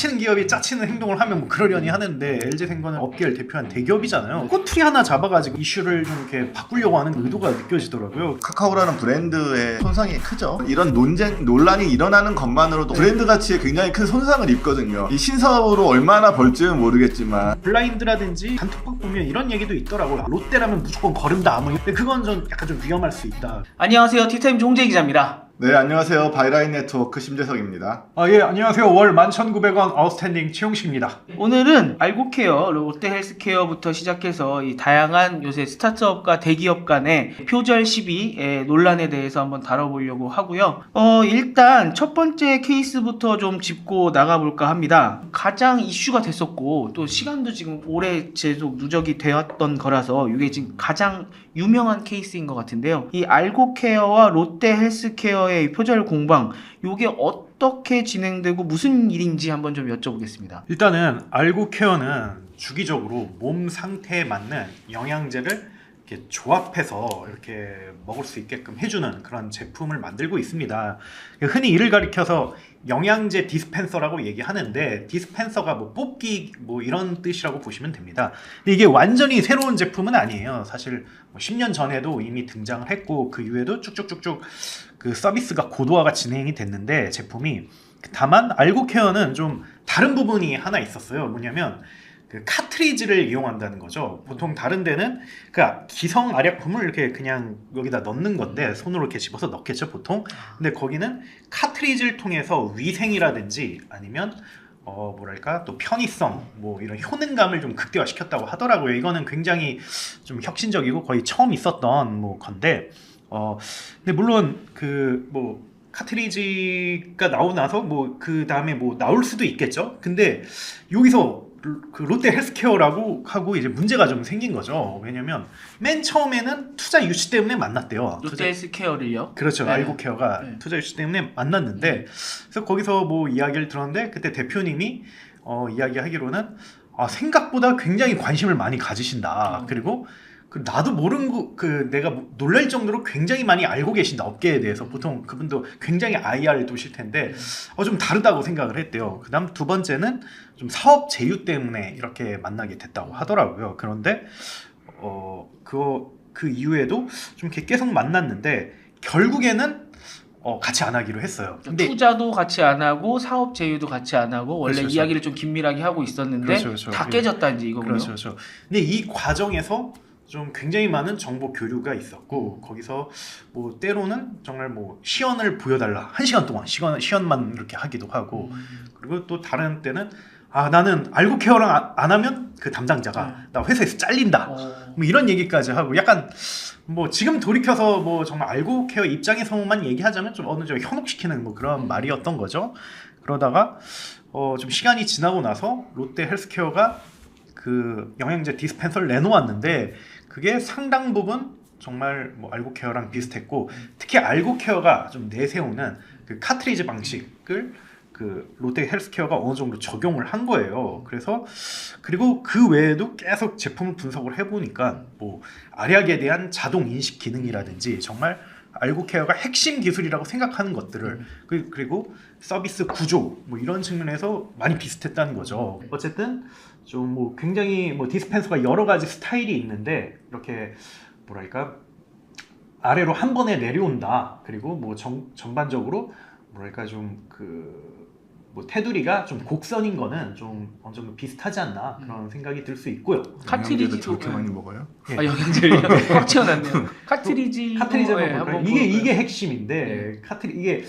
짜치는 기업이 짜치는 행동을 하면 뭐 그러려니 하는데 LG생과는 업계를 대표한 대기업이잖아요. 꼬투리 하나 잡아가지고 이슈를 좀 이렇게 바꾸려고 하는 의도가 느껴지더라고요. 카카오라는 브랜드의 손상이 크죠. 이런 논란이 일어나는 것만으로도 브랜드 가치에 굉장히 큰 손상을 입거든요. 이 신사업으로 얼마나 벌지는 모르겠지만 블라인드라든지 단톡방 보면 이런 얘기도 있더라고요. 롯데라면 무조건 거른다. 뭐 근데 그건 좀 약간 좀 위험할 수 있다. 안녕하세요. 티타임 종재 기자입니다. 네, 안녕하세요. 바이라인 네트워크 심재석입니다. 예, 안녕하세요. 월 11,900원 아웃스탠딩 최용식입니다. 오늘은 알고케어, 롯데헬스케어부터 시작해서 이 다양한 요새 스타트업과 대기업 간의 표절 시비 논란에 대해서 한번 다뤄보려고 하고요. 일단 첫 번째 케이스부터 좀 짚고 나가볼까 합니다. 가장 이슈가 됐었고 또 시간도 지금 오래 계속 누적이 되었던 거라서 이게 지금 가장 유명한 케이스인 것 같은데요. 이 알고케어와 롯데헬스케어의 표절 공방, 이게 어떻게 진행되고 무슨 일인지 한번 좀 여쭤보겠습니다. 일단은 알고케어는 주기적으로 몸 상태에 맞는 영양제를 이렇게 조합해서 이렇게 먹을 수 있게끔 해주는 그런 제품을 만들고 있습니다. 흔히 이를 가리켜서 영양제 디스펜서라고 얘기하는데, 디스펜서가 뭐 뽑기 뭐 이런 뜻이라고 보시면 됩니다. 근데 이게 완전히 새로운 제품은 아니에요. 사실 뭐 10년 전에도 이미 등장을 했고 그 이후에도 쭉쭉쭉쭉 그 서비스가 고도화가 진행이 됐는데 제품이, 다만 알고케어는 좀 다른 부분이 하나 있었어요. 뭐냐면 그 카트리지를 이용한다는 거죠. 보통 다른 데는 그 기성 알약품을 이렇게 그냥 여기다 넣는 건데 손으로 이렇게 집어서 넣겠죠 보통. 근데 거기는 카트리지를 통해서 위생이라든지 아니면 뭐랄까 또 편의성 뭐 이런 효능감을 좀 극대화시켰다고 하더라고요. 이거는 굉장히 좀 혁신적이고 거의 처음 있었던 뭐 건데 근데 물론 그 뭐 카트리지가 나오고 나서 뭐 그 다음에 뭐 나올 수도 있겠죠. 근데 여기서 그 롯데 헬스케어라고 하고 이제 문제가 좀 생긴 거죠. 왜냐면 맨 처음에는 투자 유치 때문에 만났대요. 롯데 헬스케어를요? 그렇죠. 네. 알고케어가 네. 투자 유치 때문에 만났는데, 그래서 거기서 뭐 이야기를 들었는데 그때 대표님이 이야기하기로는 생각보다 굉장히 관심을 많이 가지신다. 그리고 나도 모르는 내가 놀랄 정도로 굉장히 많이 알고 계신다, 업계에 대해서. 보통 그분도 굉장히 IR도실 텐데 좀 다르다고 생각을 했대요. 그 다음 두 번째는 좀 사업 제휴 때문에 이렇게 만나게 됐다고 하더라고요. 그런데 그 이후에도 좀 이렇게 계속 만났는데 결국에는 같이 안 하기로 했어요. 근데 투자도 같이 안 하고 사업 제휴도 같이 안 하고 원래 그렇죠, 이야기를 좀 긴밀하게 하고 있었는데 그렇죠. 다 깨졌다 이제 이거군요. 그렇죠. 근데 이 과정에서 좀 굉장히 많은 정보 교류가 있었고, 거기서 뭐 때로는 정말 뭐 시연을 보여달라 1시간 동안 시연만 이렇게 하기도 하고, 그리고 또 다른 때는 나는 알고케어랑 안 하면 그 담당자가 나 회사에서 잘린다 뭐 이런 얘기까지 하고, 약간 뭐 지금 돌이켜서 뭐 정말 알고케어 입장에서만 얘기하자면 좀 어느 정도 현혹시키는 뭐 그런 말이었던 거죠. 그러다가 좀 시간이 지나고 나서 롯데 헬스케어가 그 영양제 디스펜서를 내놓았는데 그게 상당 부분 정말 뭐 알고케어랑 비슷했고, 특히 알고케어가 좀 내세우는 그 카트리지 방식을 그 롯데 헬스케어가 어느 정도 적용을 한 거예요. 그리고 그 외에도 계속 제품을 분석을 해보니까 뭐 알약에 대한 자동 인식 기능이라든지 정말 알고케어가 핵심 기술이라고 생각하는 것들을 그리고 서비스 구조 뭐 이런 측면에서 많이 비슷했다는 거죠. 어쨌든 좀 뭐 굉장히 뭐 디스펜서가 여러 가지 스타일이 있는데 이렇게 뭐랄까 아래로 한 번에 내려온다. 그리고 뭐 전반적으로 뭐랄까 좀 뭐 테두리가 좀 곡선인 거는 좀 어느 정도 비슷하지 않나 그런 생각이 들 수 있고요. 카트리지도 저렇게 많이 먹어요? 영양제를 꽉 채워놨네요. 카트리지 한번 볼까요? 이게 볼까요? 핵심인데 이게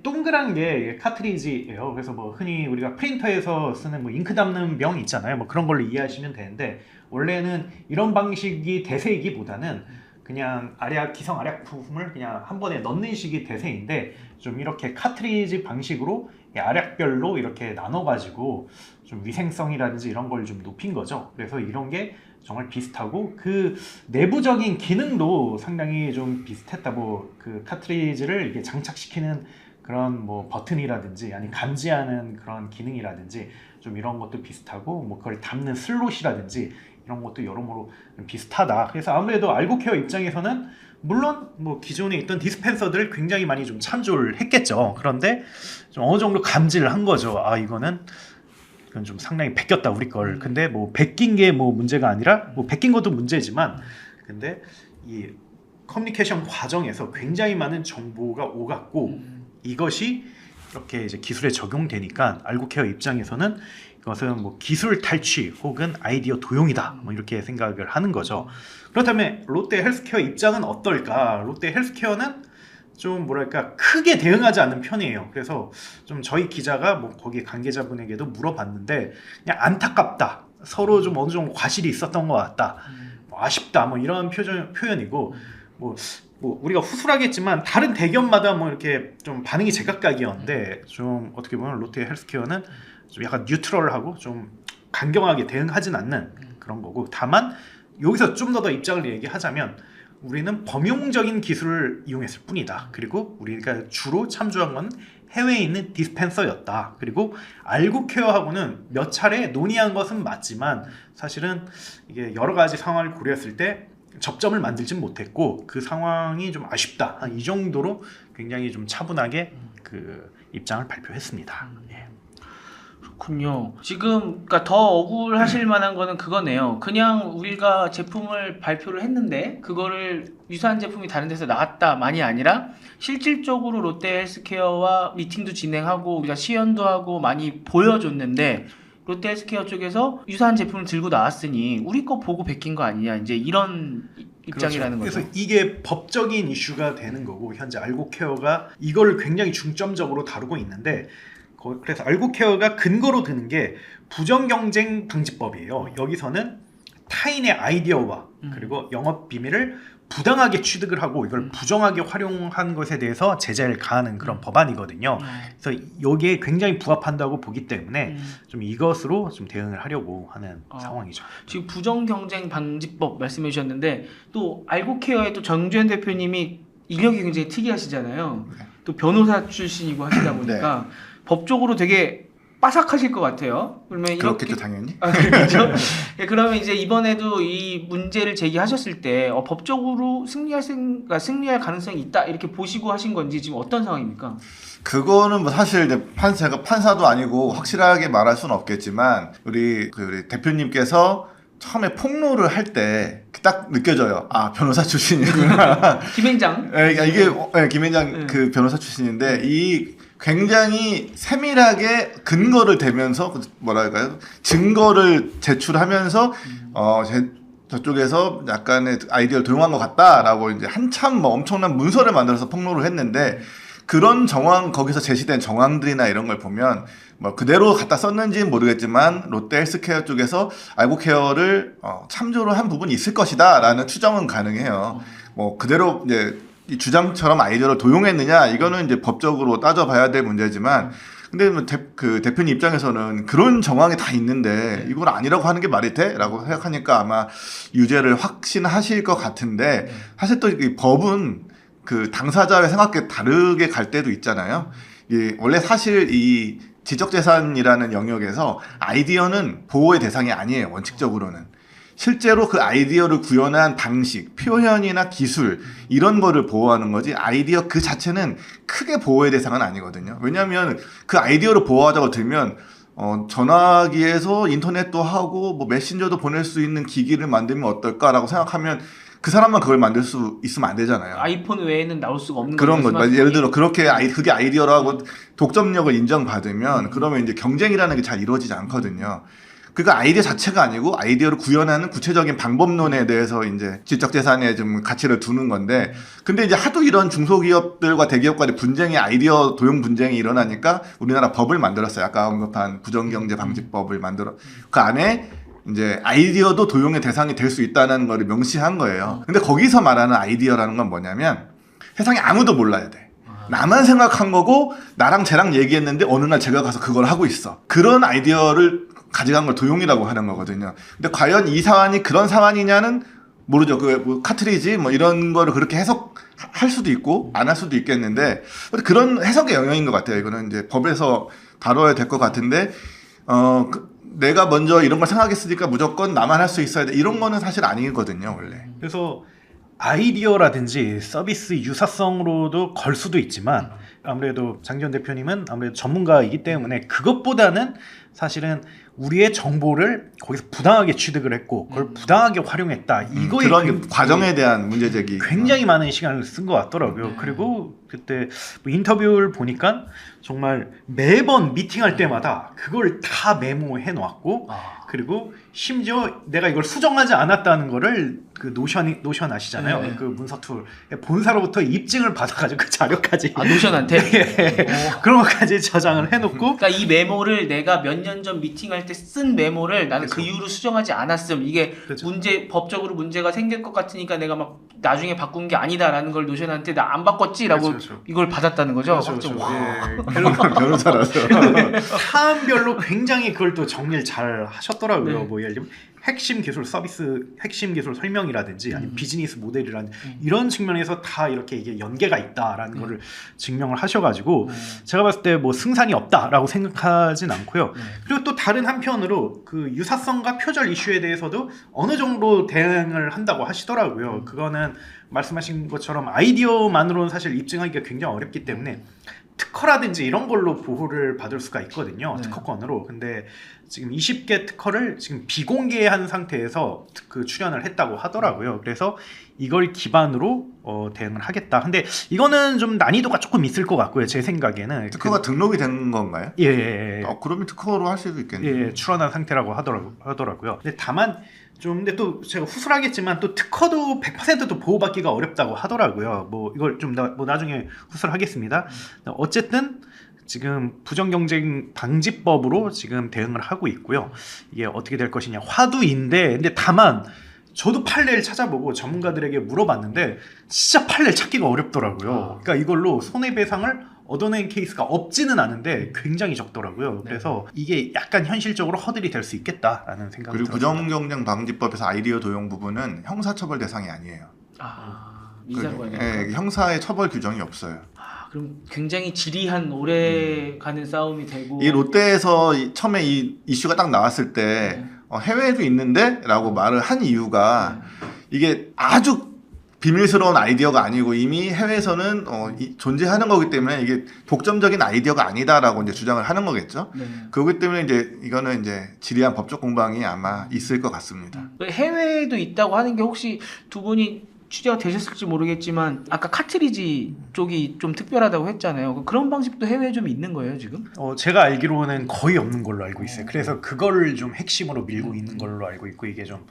동그란 게 카트리지예요. 그래서 뭐 흔히 우리가 프린터에서 쓰는 뭐 잉크 담는 병 있잖아요. 뭐 그런 걸로 이해하시면 되는데, 원래는 이런 방식이 대세이기보다는 그냥 기성 알약품을 그냥 한 번에 넣는 식이 대세인데, 좀 이렇게 카트리지 방식으로 알약별로 이렇게 나눠가지고 좀 위생성이라든지 이런 걸 좀 높인 거죠. 그래서 이런 게 정말 비슷하고 그 내부적인 기능도 상당히 좀 비슷했다. 뭐 그 카트리지를 이렇게 장착시키는 그런 뭐 버튼이라든지 아니 감지하는 그런 기능이라든지 좀 이런 것도 비슷하고, 뭐 그걸 담는 슬롯이라든지 이런 것도 여러모로 비슷하다. 그래서 아무래도 알고케어 입장에서는 물론 뭐 기존에 있던 디스펜서들을 굉장히 많이 좀 참조를 했겠죠. 그런데 좀 어느 정도 감지를 한 거죠. 이거는 이건 좀 상당히 베꼈다 우리 걸. 근데 뭐 베낀 게 뭐 문제가 아니라 뭐 베낀 것도 문제지만 근데 이 커뮤니케이션 과정에서 굉장히 많은 정보가 오갔고 이것이 이렇게 이제 기술에 적용되니까 알고케어 입장에서는 이것은 뭐 기술 탈취 혹은 아이디어 도용이다 뭐 이렇게 생각을 하는 거죠. 그렇다면 롯데 헬스케어 입장은 어떨까? 롯데 헬스케어는 좀 뭐랄까 크게 대응하지 않는 편이에요. 그래서 좀 저희 기자가 뭐 거기 관계자분에게도 물어봤는데 그냥 안타깝다. 서로 좀 어느 정도 과실이 있었던 것 같다. 뭐 아쉽다. 뭐 이런 표현이고 뭐 우리가 후술하겠지만 다른 대기업마다 뭐 이렇게 좀 반응이 제각각이었는데 좀 어떻게 보면 롯데 헬스케어는 좀 약간 뉴트럴하고 좀 강경하게 대응하진 않는 그런 거고 다만 여기서 좀 더 입장을 얘기하자면 우리는 범용적인 기술을 이용했을 뿐이다. 그리고 우리가 주로 참조한 건 해외에 있는 디스펜서였다. 그리고 알고케어하고는 몇 차례 논의한 것은 맞지만 사실은 이게 여러 가지 상황을 고려했을 때 접점을 만들지 못했고 그 상황이 좀 아쉽다. 한 이 정도로 굉장히 좀 차분하게 그 입장을 발표했습니다. 예. 그렇군요. 지금 그러니까 더 억울하실 만한 거는 그거네요. 그냥 우리가 제품을 발표를 했는데 그거를 유사한 제품이 다른 데서 나왔다만이 아니라 실질적으로 롯데 헬스케어와 미팅도 진행하고 우리가 시연도 하고 많이 보여줬는데 롯데 헬스케어 쪽에서 유사한 제품을 들고 나왔으니 우리 거 보고 베낀 거 아니냐 이제 이런 입장이라는 그렇죠. 거죠. 그래서 이게 법적인 이슈가 되는 거고 현재 알고케어가 이걸 굉장히 중점적으로 다루고 있는데 그래서 알고케어가 근거로 드는 게 부정경쟁 방지법이에요. 여기서는 타인의 아이디어와 그리고 영업 비밀을 부당하게 취득을 하고 이걸 부정하게 활용한 것에 대해서 제재를 가하는 그런 법안이거든요. 그래서 여기에 굉장히 부합한다고 보기 때문에 좀 이것으로 좀 대응을 하려고 하는 상황이죠. 지금 부정경쟁 방지법 말씀해 주셨는데 또 알고케어의 또 정주현 대표님이 이력이 굉장히 특이하시잖아요. 또 변호사 출신이고 하시다 보니까 법적으로 되게 빠삭하실 것 같아요. 그러면 그렇겠죠 당연히. 그렇죠. 예, 그러면 이제 이번에도 이 문제를 제기하셨을 때 법적으로 승리할 가능성이 있다 이렇게 보시고 하신 건지 지금 어떤 상황입니까? 그거는 뭐 사실 이제 제가 판사도 아니고 확실하게 말할 수는 없겠지만 우리 대표님께서 처음에 폭로를 할 때 딱 느껴져요. 아 변호사 출신이구나. 김행장. 이게 김현장 그 변호사 출신인데 이 굉장히 세밀하게 근거를 대면서 뭐랄까요 증거를 제출하면서 저쪽에서 약간의 아이디어를 도용한 것 같다라고 이제 한참 뭐 엄청난 문서를 만들어서 폭로를 했는데 그런 정황 거기서 제시된 정황들이나 이런 걸 보면 뭐 그대로 갖다 썼는지는 모르겠지만 롯데 헬스케어 쪽에서 알고케어를 참조를 한 부분이 있을 것이다라는 추정은 가능해요. 뭐 그대로 이제 이 주장처럼 아이디어를 도용했느냐 이거는 이제 법적으로 따져봐야 될 문제지만 근데 뭐 그 대표님 입장에서는 그런 정황이 다 있는데 이걸 아니라고 하는 게 말이 돼? 라고 생각하니까 아마 유죄를 확신하실 것 같은데 사실 또 이 법은 그 당사자의 생각에 다르게 갈 때도 있잖아요. 원래 사실 이 지적재산이라는 영역에서 아이디어는 보호의 대상이 아니에요. 원칙적으로는. 실제로 그 아이디어를 구현한 방식, 표현이나 기술 이런 거를 보호하는 거지 아이디어 그 자체는 크게 보호의 대상은 아니거든요. 왜냐하면 그 아이디어를 보호하자고 들면 전화기에서 인터넷도 하고 뭐 메신저도 보낼 수 있는 기기를 만들면 어떨까라고 생각하면 그 사람만 그걸 만들 수 있으면 안 되잖아요. 아이폰 외에는 나올 수가 없는 그런 거. 예를 들어 그렇게 그게 아이디어라고 독점력을 인정받으면 그러면 이제 경쟁이라는 게 잘 이루어지지 않거든요. 그러니까 아이디어 자체가 아니고 아이디어를 구현하는 구체적인 방법론에 대해서 이제 지적재산에 좀 가치를 두는 건데 근데 이제 하도 이런 중소기업들과 대기업과의 분쟁이 아이디어 도용 분쟁이 일어나니까 우리나라 법을 만들었어요. 아까 언급한 부정경제 방지법을 만들어 그 안에 이제 아이디어도 도용의 대상이 될 수 있다는 걸 명시한 거예요. 근데 거기서 말하는 아이디어라는 건 뭐냐면 세상에 아무도 몰라야 돼. 나만 생각한 거고 나랑 쟤랑 얘기했는데 어느 날 제가 가서 그걸 하고 있어. 그런 아이디어를 가져간 걸 도용이라고 하는 거거든요. 근데 과연 이 사안이 그런 사안이냐는 모르죠. 뭐 카트리지 뭐 이런 거를 그렇게 해석할 수도 있고 안 할 수도 있겠는데 그런 해석의 영역인 것 같아요. 이거는 이제 법에서 다뤄야 될 것 같은데 내가 먼저 이런 걸 생각했으니까 무조건 나만 할 수 있어야 돼. 이런 거는 사실 아니거든요, 원래. 그래서 아이디어라든지 서비스 유사성으로도 걸 수도 있지만 아무래도 장지현 대표님은 아무래도 전문가이기 때문에 그것보다는 사실은 우리의 정보를 거기서 부당하게 취득을 했고 그걸 부당하게 활용했다. 이거에 그런 과정에 대한 문제 제기 굉장히 많은 시간을 쓴 것 같더라고요. 그리고 그때 뭐 인터뷰를 보니까 정말 매번 미팅할 때마다 그걸 다 메모해 놨고 그리고 심지어 내가 이걸 수정하지 않았다는 거를 그 노션 아시잖아요. 네. 그 문서 툴 본사로부터 입증을 받아가지고 그 자료까지 노션한테 그런 것까지 저장을 해놓고 그러니까 이 메모를 내가 몇 년 전 미팅할 때 쓴 메모를 나는 그 그렇죠. 이후로 수정하지 않았음. 이게 그렇죠. 법적으로 문제가 생길 것 같으니까 내가 막 나중에 바꾼 게 아니다라는 걸 노션한테 나 안 바꿨지라고 그렇죠. 이걸 받았다는 거죠. 그렇죠. 와. 예. 변호사라서 사안별로 굉장히 그걸 또 정리를 잘 하셨더라고요. 네. 뭐 예를 들면 핵심 기술 서비스, 핵심 기술 설명이라든지 아니면 비즈니스 모델이라든지 이런 측면에서 다 이렇게 이게 연계가 있다라는 거를 증명을 하셔가지고 제가 봤을 때 뭐 승산이 없다라고 생각하진 않고요. 그리고 또 다른 한편으로 그 유사성과 표절 이슈에 대해서도 어느 정도 대응을 한다고 하시더라고요. 그거는 말씀하신 것처럼 아이디어만으로는 사실 입증하기가 굉장히 어렵기 때문에 특허라든지 이런 걸로 보호를 받을 수가 있거든요. 네. 특허권으로. 근데 지금 20개 특허를 지금 비공개한 상태에서 그 출연을 했다고 하더라고요. 그래서 이걸 기반으로 대응을 하겠다. 근데 이거는 좀 난이도가 조금 있을 것 같고요. 제 생각에는. 특허가 등록이 된 건가요? 예. 그러면 특허로 할 수도 있겠네요. 예, 출원한 상태라고 하더라고요. 근데 다만 근데 또 제가 후술하겠지만 또 특허도 100%도 보호받기가 어렵다고 하더라고요. 뭐 이걸 좀 뭐 나중에 후술하겠습니다. 어쨌든 지금 부정경쟁 방지법으로 지금 대응을 하고 있고요. 이게 어떻게 될 것이냐 화두인데 근데 다만 저도 판례를 찾아보고 전문가들에게 물어봤는데 진짜 판례를 찾기가 어렵더라고요. 그러니까 이걸로 손해배상을 얻어낸 케이스가 없지는 않은데 굉장히 적더라고요. 그래서 이게 약간 현실적으로 허들이 될 수 있겠다라는 생각이 그리고 들었습니다. 부정경쟁 방지법에서 아이디어 도용 부분은 형사처벌 대상이 아니에요. 민사관이 형사의 처벌 규정이 없어요. 그럼 굉장히 지리한 오래 가는 싸움이 되고 이 롯데에서 처음에 이 이슈가 딱 나왔을 때 해외에도 있는데 라고 말을 한 이유가 이게 아주 비밀스러운 아이디어가 아니고 이미 해외에서는 존재하는 거기 때문에 이게 독점적인 아이디어가 아니다라고 이제 주장을 하는 거겠죠. 네. 그렇기 때문에 이제 이거는 이제 지리한 법적 공방이 아마 있을 것 같습니다. 해외에도 있다고 하는 게 혹시 두 분이 취재가 되셨을지 모르겠지만 아까 카트리지 쪽이 좀 특별하다고 했잖아요. 그런 방식도 해외에 좀 있는 거예요 지금? 제가 알기로는 거의 없는 걸로 알고 있어요. 그래서 그거를 좀 핵심으로 밀고 있는 걸로 알고 있고 이게 좀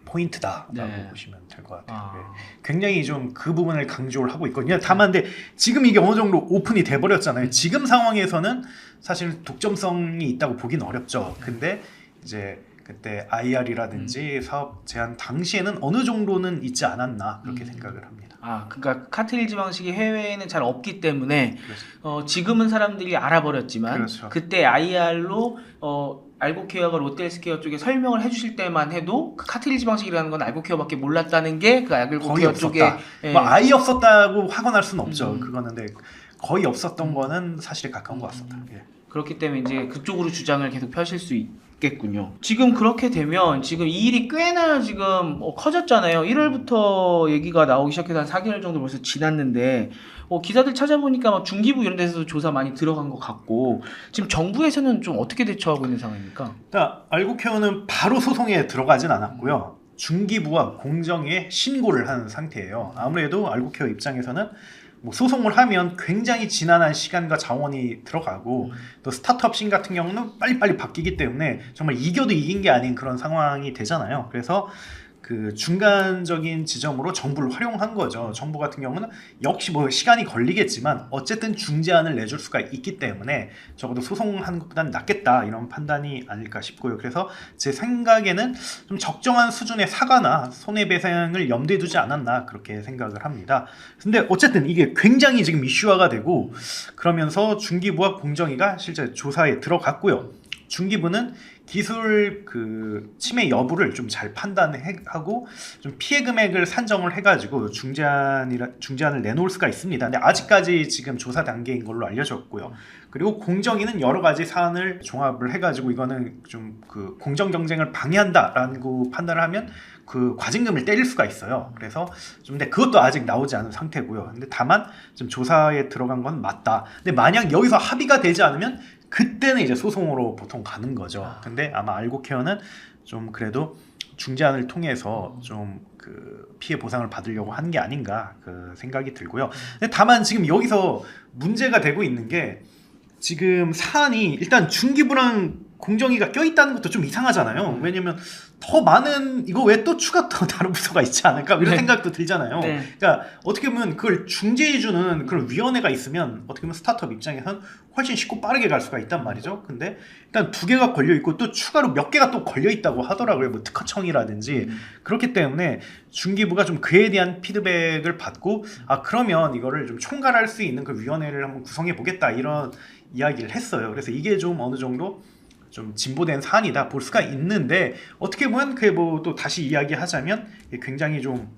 포인트다라고 네. 보시면 될 것 같아요. 네. 굉장히 좀 그 부분을 강조를 하고 있거든요. 다만 근데 지금 이게 어느 정도 오픈이 돼버렸잖아요. 지금 상황에서는 사실 독점성이 있다고 보긴 어렵죠. 근데 이제 그때 IR이라든지 사업 제한 당시에는 어느 정도는 있지 않았나 그렇게 생각을 합니다. 그러니까 카트리지 방식이 해외에는 잘 없기 때문에 그렇죠. 지금은 사람들이 알아버렸지만 그렇죠. 그때 IR로 알고케어가 롯데헬스케어 쪽에 설명을 해주실 때만 해도 그 카트리지 방식이라는 건 알고케어밖에 몰랐다는 게 그 거의 알고케어 없었다. 쪽에 뭐 아예 없었다고 확언할 수는 없죠. 그거는 근데 거의 없었던 거는 사실에 가까운 것 같습니다. 예. 그렇기 때문에 이제 그쪽으로 주장을 계속 펴실 수 있겠군요. 지금 그렇게 되면 지금 이 일이 꽤나 지금 커졌잖아요. 1월부터 얘기가 나오기 시작해서 한 4개월 정도 벌써 지났는데 기사들 찾아보니까 막 중기부 이런 데서도 조사 많이 들어간 것 같고 지금 정부에서는 좀 어떻게 대처하고 있는 상황입니까? 그러니까 알고케어는 바로 소송에 들어가진 않았고요. 중기부와 공정에 신고를 한 상태예요. 아무래도 알고케어 입장에서는 뭐 소송을 하면 굉장히 지난한 시간과 자원이 들어가고 또 스타트업 씬 같은 경우는 빨리빨리 바뀌기 때문에 정말 이겨도 이긴 게 아닌 그런 상황이 되잖아요. 그래서 그 중간적인 지점으로 정부를 활용한 거죠. 정부 같은 경우는 역시 뭐 시간이 걸리겠지만 어쨌든 중재안을 내줄 수가 있기 때문에 적어도 소송하는 것보다는 낫겠다 이런 판단이 아닐까 싶고요. 그래서 제 생각에는 좀 적정한 수준의 사과나 손해배상을 염두에 두지 않았나 그렇게 생각을 합니다. 근데 어쨌든 이게 굉장히 지금 이슈화가 되고 그러면서 중기부와 공정위가 실제 조사에 들어갔고요. 중기부는 기술 그 침해 여부를 좀 잘 판단하고 좀 피해 금액을 산정을 해가지고 중재안을 내놓을 수가 있습니다. 근데 아직까지 지금 조사 단계인 걸로 알려졌고요. 그리고 공정위는 여러 가지 사안을 종합을 해가지고 이거는 좀 그 공정 경쟁을 방해한다라고 판단을 하면 그 과징금을 때릴 수가 있어요. 그래서 좀 근데 그것도 아직 나오지 않은 상태고요. 근데 다만 좀 조사에 들어간 건 맞다. 근데 만약 여기서 합의가 되지 않으면 그때는 이제 소송으로 보통 가는 거죠. 근데 아마 알고케어는 좀 그래도 중재안을 통해서 좀 그 피해 보상을 받으려고 하는 게 아닌가 그 생각이 들고요. 근데 다만 지금 여기서 문제가 되고 있는 게 지금 사안이 일단 중기부랑 공정위가 껴있다는 것도 좀 이상하잖아요. 왜냐면 더 많은 이거 왜 또 추가 또 다른 부서가 있지 않을까 이런 네. 생각도 들잖아요. 네. 그러니까 어떻게 보면 그걸 중재해주는 그런 위원회가 있으면 어떻게 보면 스타트업 입장에선 훨씬 쉽고 빠르게 갈 수가 있단 말이죠. 근데 일단 2개가 걸려 있고 또 추가로 몇 개가 또 걸려 있다고 하더라고요. 뭐 특허청이라든지 그렇기 때문에 중기부가 좀 그에 대한 피드백을 받고 아 그러면 이거를 좀 총괄할 수 있는 그 위원회를 한번 구성해 보겠다 이런 이야기를 했어요. 그래서 이게 좀 어느 정도 좀 진보된 사안이다 볼 수가 있는데 어떻게 보면 그게 뭐 또 다시 이야기하자면 굉장히 좀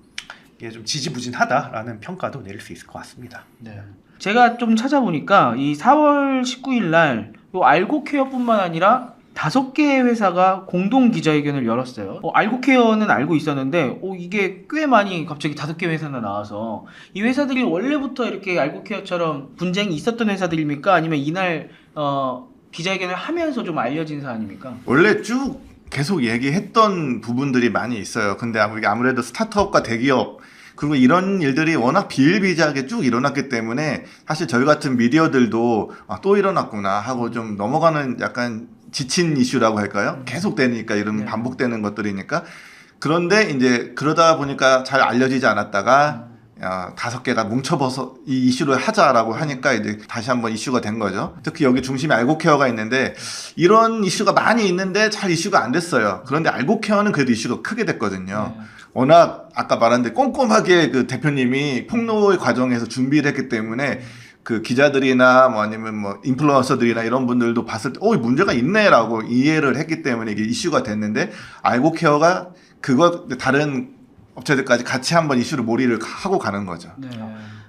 이게 좀 지지부진하다라는 평가도 내릴 수 있을 것 같습니다. 네. 제가 좀 찾아보니까 이 4월 19일 날 알고케어뿐만 아니라 5개의 회사가 공동 기자회견을 열었어요. 알고케어는 알고 있었는데 이게 꽤 많이 갑자기 5개 회사나 나와서 이 회사들이 원래부터 이렇게 알고케어처럼 분쟁이 있었던 회사들입니까? 아니면 이날 기자회견을 하면서 좀 알려진 사안입니까? 원래 쭉 계속 얘기했던 부분들이 많이 있어요. 근데 아무래도 스타트업과 대기업 그리고 이런 일들이 워낙 비일비재하게 쭉 일어났기 때문에 사실 저희 같은 미디어들도 또 일어났구나 하고 좀 넘어가는 약간 지친 이슈라고 할까요? 계속 되니까 이런 네. 반복되는 것들이니까. 그런데 이제 그러다 보니까 잘 알려지지 않았다가 5개가 뭉쳐버서 이 이슈를 하자라고 하니까 이제 다시 한번 이슈가 된 거죠. 특히 여기 중심에 알고케어가 있는데 이런 이슈가 많이 있는데 잘 이슈가 안 됐어요. 그런데 알고케어는 그래도 이슈가 크게 됐거든요. 워낙 아까 말한 데 꼼꼼하게 그 대표님이 폭로의 과정에서 준비를 했기 때문에 그 기자들이나 뭐 아니면 뭐 인플루언서들이나 이런 분들도 봤을 때 문제가 있네라고 이해를 했기 때문에 이게 이슈가 됐는데 알고케어가 그거 다른 업체들까지 같이 한번 이슈를 몰이를 하고 가는 거죠. 네.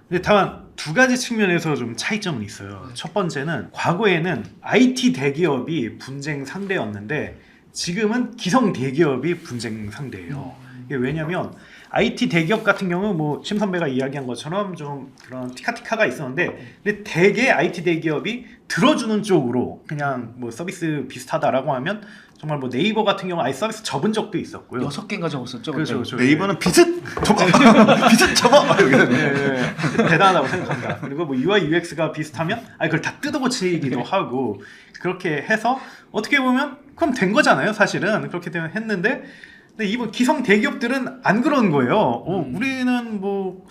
근데 다만 2가지 측면에서 좀 차이점은 있어요. 첫 번째는 과거에는 IT 대기업이 분쟁 상대였는데 지금은 기성 대기업이 분쟁 상대예요. 이게 왜냐면 IT 대기업 같은 경우 뭐 심 선배가 이야기한 것처럼 좀 그런 티카티카가 있었는데 근데 대개 IT 대기업이 들어주는 쪽으로 그냥 뭐 서비스 비슷하다라고 하면 정말 뭐 네이버 같은 경우 아예 서비스 접은 적도 있었고요. 6개인가 적었었죠. 그렇죠, 그때. 그렇죠. 네이버는 비슷 접어 비슷 접어 이렇게 네, 대단하다고 생각합니다. 그리고 뭐 UI UX가 비슷하면 그걸 다 뜯어고치기도 하고 그렇게 해서 어떻게 보면 그럼 된 거잖아요. 사실은 그렇게 되면 했는데 근데 이번 기성 대기업들은 안 그런 거예요. 우리는 뭐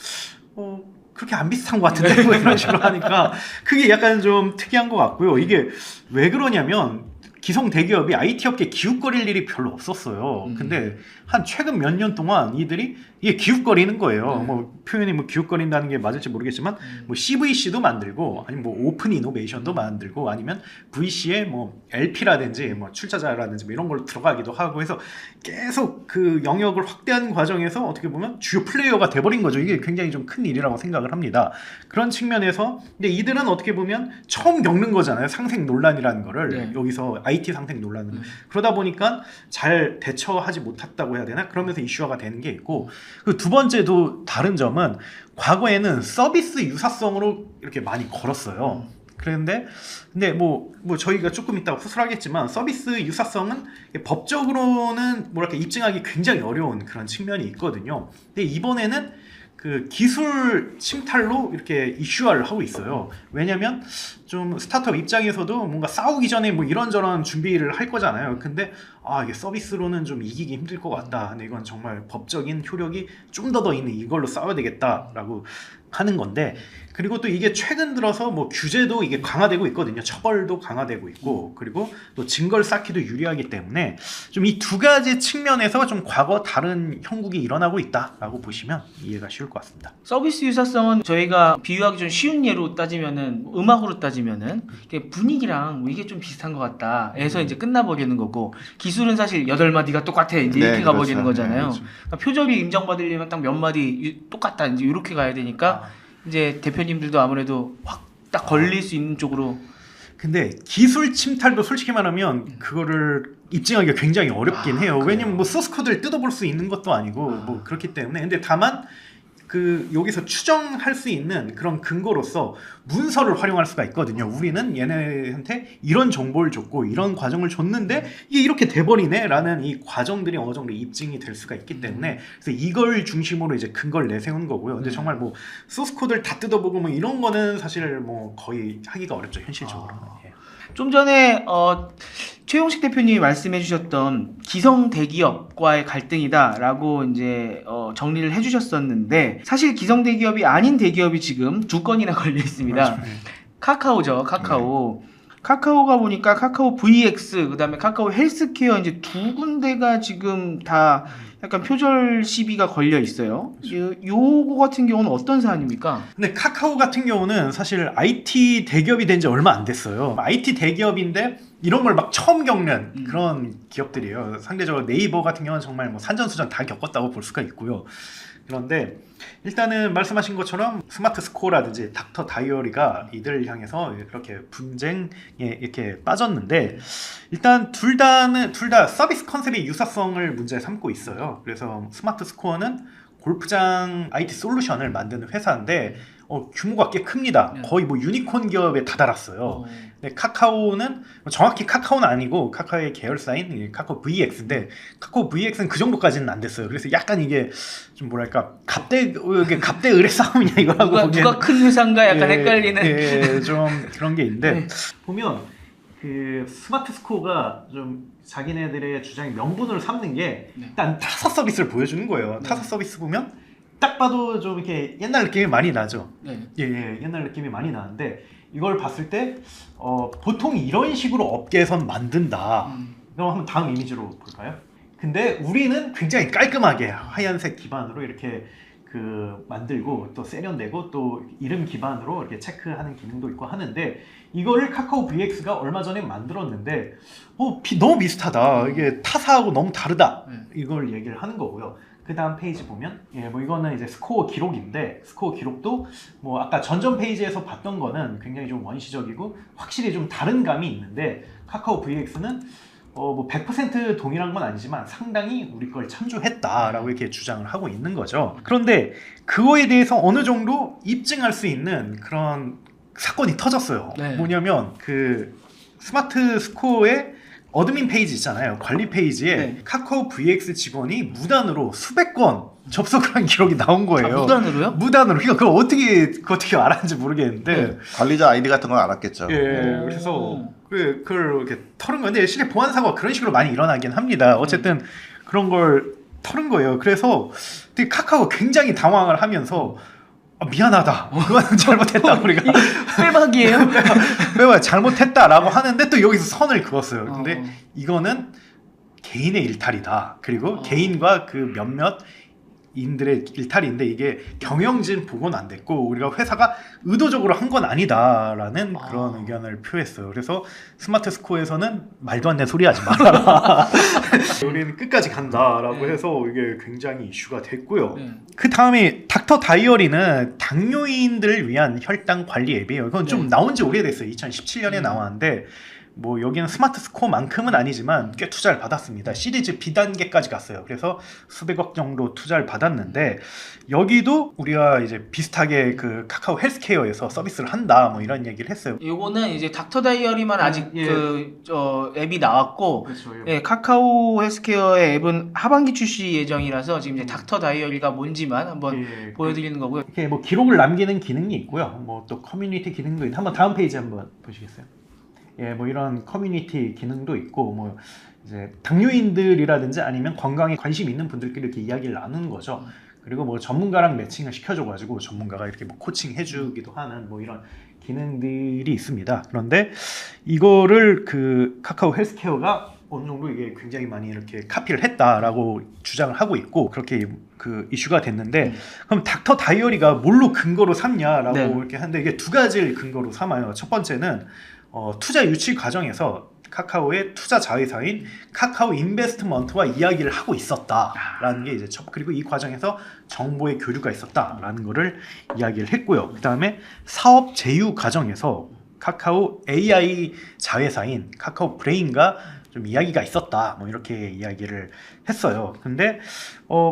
그렇게 안 비슷한 것 같은데 뭐 이런 식으로 하니까 그게 약간 좀 특이한 것 같고요. 이게 왜 그러냐면 기성 대기업이 IT 업계 기웃거릴 일이 별로 없었어요. 근데 한 최근 몇 년 동안 이들이 이게 기웃거리는 거예요. 뭐 표현이 뭐 기웃거린다는 게 맞을지 모르겠지만 뭐 CVC도 만들고 아니면 뭐 오픈 이노베이션도 만들고 아니면 VC에 뭐 LP라든지 뭐 출자자라든지 뭐 이런 걸로 들어가기도 하고 해서 계속 그 영역을 확대하는 과정에서 어떻게 보면 주요 플레이어가 돼버린 거죠. 이게 굉장히 좀 큰 일이라고 생각을 합니다. 그런 측면에서 근데 이들은 어떻게 보면 처음 겪는 거잖아요. 상생 논란이라는 거를 네. 여기서 IT 상생 논란을 그러다 보니까 잘 대처하지 못했다고 해야 되나? 그러면서 이슈화가 되는 게 있고 그 두 번째도 다른 점은 과거에는 서비스 유사성으로 이렇게 많이 걸었어요. 그런데 근데 뭐 저희가 조금 이따가 후술하겠지만 서비스 유사성은 법적으로는 뭐랄까 입증하기 굉장히 어려운 그런 측면이 있거든요. 근데 이번에는 그 기술 침탈로 이렇게 이슈화를 하고 있어요. 왜냐면 좀 스타트업 입장에서도 뭔가 싸우기 전에 뭐 이런저런 준비를 할 거잖아요. 근데 이게 서비스로는 좀 이기기 힘들 것 같다. 근데 이건 정말 법적인 효력이 좀 더 있는 이걸로 싸워야 되겠다라고 하는 건데, 그리고 또 이게 최근 들어서 뭐 규제도 이게 강화되고 있거든요. 처벌도 강화되고 있고, 그리고 또 증거를 쌓기도 유리하기 때문에 좀 이 두 가지 측면에서 좀 과거 다른 형국이 일어나고 있다라고 보시면 이해가 쉬울 것 같습니다. 서비스 유사성은 저희가 비유하기 좀 쉬운 예로 따지면은 음악으로 따지면은 이게 분위기랑 뭐 이게 좀 비슷한 것 같다 해서 이제 끝나버리는 거고, 기술은 사실 8마디가 똑같아 이제 이렇게 네, 가버리는 그렇죠. 거잖아요. 네, 그렇죠. 그러니까 표절이 인정받으려면 딱 몇 마디 똑같다 이제 이렇게 가야 되니까 이제 대표님들도 아무래도 확 딱 걸릴 수 있는 쪽으로. 근데 기술 침탈도 솔직히 말하면 그거를 입증하기가 굉장히 어렵긴 해요. 왜냐면 뭐 소스 코드를 뜯어볼 수 있는 것도 아니고 뭐 그렇기 때문에. 근데 다만 그 여기서 추정할 수 있는 그런 근거로서 문서를 활용할 수가 있거든요. 우리는 얘네한테 이런 정보를 줬고 이런 과정을 줬는데 이게 이렇게 돼버리네라는 이 과정들이 어느 정도 입증이 될 수가 있기 때문에, 그래서 이걸 중심으로 이제 근거를 내세운 거고요. 근데 정말 뭐 소스 코드를 다 뜯어보고 뭐 이런 거는 사실 뭐 거의 하기가 어렵죠, 현실적으로는. 예. 좀 전에 최용식 대표님이 말씀해주셨던 기성 대기업과의 갈등이다라고 이제 정리를 해주셨었는데, 사실 기성 대기업이 아닌 대기업이 지금 2건이나 걸려 있습니다. 맞아요. 카카오죠, 카카오. 카카오가 보니까 카카오 VX, 그다음에 카카오 헬스케어 이제 2군데가 지금 다 약간 표절 시비가 걸려 있어요. 요거 같은 경우는 어떤 사안입니까? 근데 카카오 같은 경우는 사실 IT 대기업이 된 지 얼마 안 됐어요. IT 대기업인데 이런 걸 막 처음 겪는 그런 기업들이에요. 상대적으로 네이버 같은 경우는 정말 뭐 산전수전 다 겪었다고 볼 수가 있고요. 그런데 일단은 말씀하신 것처럼 스마트 스코어라든지 닥터 다이어리가 이들을 향해서 그렇게 분쟁에 이렇게 빠졌는데, 일단 둘 다 서비스 컨셉의 유사성을 문제 삼고 있어요. 그래서 스마트 스코어는 골프장 IT 솔루션을 만드는 회사인데 규모가 꽤 큽니다. 거의 뭐 유니콘 기업에 다다랐어요. 근데 카카오는 정확히 카카오는 아니고 카카오의 계열사인 카카오 VX인데, 카카오 VX는 그 정도까지는 안 됐어요. 그래서 약간 이게 좀 뭐랄까 갑대 의뢰 싸움이냐 이거라고 누가 큰 회사인가 약간 헷갈리는. 예, 좀 그런 게 있는데 보면 그 스마트 스코어가 좀 자기네들의 주장의 명분으로 삼는 게 일단 타사 서비스를 보여주는 거예요. 타사 서비스 보면 딱 봐도 좀 이렇게 옛날 느낌이 많이 나죠. 예, 옛날 느낌이 많이 나는데 이걸 봤을 때 보통 이런 식으로 업계에선 만든다. 그럼 한번 다음 이미지로 볼까요? 근데 우리는 굉장히 깔끔하게 하얀색 기반으로 이렇게 그 만들고 또 세련되고 또 이름 기반으로 이렇게 체크하는 기능도 있고 하는데, 이거를 카카오 VX가 얼마 전에 만들었는데 너무 비슷하다, 이게 타사하고 너무 다르다, 이걸 얘기를 하는 거고요. 그 다음 페이지 보면 뭐 이거는 이제 스코어 기록인데, 스코어 기록도 뭐 아까 전전 페이지에서 봤던 거는 굉장히 좀 원시적이고 확실히 좀 다른 감이 있는데, 카카오 VX는 뭐 100% 동일한 건 아니지만 상당히 우리 걸 참조했다라고 이렇게 주장을 하고 있는 거죠. 그런데 그거에 대해서 어느 정도 입증할 수 있는 그런 사건이 터졌어요. 뭐냐면 그 스마트 스코어의 어드민 페이지 있잖아요. 관리 페이지에 카카오 VX 직원이 무단으로 수백 건 접속을 한 기록이 나온 거예요. 무단으로요? 무단으로. 그러니까 그걸 어떻게 알았는지 모르겠는데. 관리자 아이디 같은 건 알았겠죠. 예, 그래서 그걸 이렇게 털은 건데, 실제 보안 사고가 그런 식으로 많이 일어나긴 합니다. 어쨌든 그런 걸 털은 거예요. 그래서 되게 카카오가 굉장히 당황을 하면서 미안하다, 그건 잘못했다, 우리가 빼박이에요? 빼박 잘못했다라고 하는데 또 여기서 선을 그었어요. 근데 이거는 개인의 일탈이다. 그리고 개인과 그 몇몇 인들의 일탈인데 이게 경영진 보고는 안 됐고 우리가 회사가 의도적으로 한 건 아니다라는 그런 의견을 표했어요. 그래서 스마트 스코어에서는 말도 안 되는 소리 하지 마라. 우리는 끝까지 간다라고 해서 이게 굉장히 이슈가 됐고요. 그 다음에 닥터 다이어리는 당뇨인들을 위한 혈당 관리 앱이에요. 이건 좀 나온 지 오래됐어요. 2017년에 나왔는데 뭐 여기는 스마트 스코어만큼은 아니지만 꽤 투자를 받았습니다. 시리즈 B단계까지 갔어요. 그래서 수백억 정도 투자를 받았는데, 여기도 우리가 이제 비슷하게 그 카카오 헬스케어에서 서비스를 한다 뭐 이런 얘기를 했어요. 요거는 이제 닥터 다이어리만 아직 앱이 나왔고, 그렇죠. 카카오 헬스케어의 앱은 하반기 출시 예정이라서 지금 이제 닥터 다이어리가 뭔지만 한번 보여드리는 거고요. 이렇게 뭐 기록을 남기는 기능이 있고요. 뭐 또 커뮤니티 기능도 있고, 한번 다음 페이지 한번 보시겠어요? 뭐 이런 커뮤니티 기능도 있고, 뭐 이제 당뇨인들이라든지 아니면 건강에 관심 있는 분들끼리 이렇게 이야기를 나누는 거죠. 그리고 뭐 전문가랑 매칭을 시켜줘가지고 전문가가 이렇게 뭐 코칭해주기도 하는 뭐 이런 기능들이 있습니다. 그런데 이거를 그 카카오 헬스케어가 어느 정도 이게 굉장히 많이 이렇게 카피를 했다라고 주장을 하고 있고 그렇게 그 이슈가 됐는데 그럼 닥터 다이어리가 뭘로 근거로 삼냐라고 네. 이렇게 하는데 이게 두 가지를 근거로 삼아요. 첫 번째는 투자 유치 과정에서 카카오의 투자 자회사인 카카오 인베스트먼트와 이야기를 하고 있었다라는 게 이제 첫, 그리고 이 과정에서 정보의 교류가 있었다라는 거를 이야기를 했고요. 그다음에 사업 제휴 과정에서 카카오 AI 자회사인 카카오 브레인과 좀 이야기가 있었다 뭐 이렇게 이야기를 했어요. 근데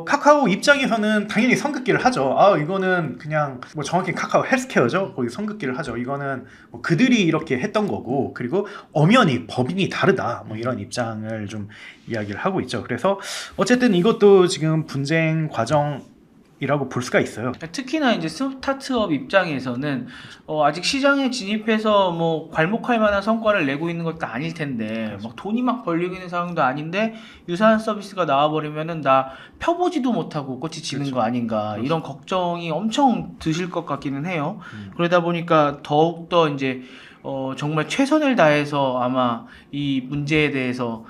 카카오 입장에서는 당연히 선긋기를 하죠. 아 이거는 그냥 뭐 정확히 카카오 헬스케어죠. 거기 선긋기를 하죠. 이거는 뭐 그들이 이렇게 했던 거고 그리고 엄연히 법인이 다르다 뭐 이런 입장을 좀 이야기를 하고 있죠. 그래서 어쨌든 이것도 지금 분쟁 과정 이라고 볼 수가 있어요. 특히나 이제 스타트업 입장에서는 아직 시장에 진입해서 뭐 괄목할 만한 성과를 내고 있는 것도 아닐 텐데 그렇죠. 막 돈이 막 벌리고 있는 상황도 아닌데 유사한 서비스가 나와버리면은 나 펴보지도 못하고 꽃이 지는 그렇죠. 거 아닌가 그렇죠. 이런 걱정이 엄청 드실 것 같기는 해요. 그러다 보니까 더욱더 이제 정말 최선을 다해서 아마 이 문제에 대해서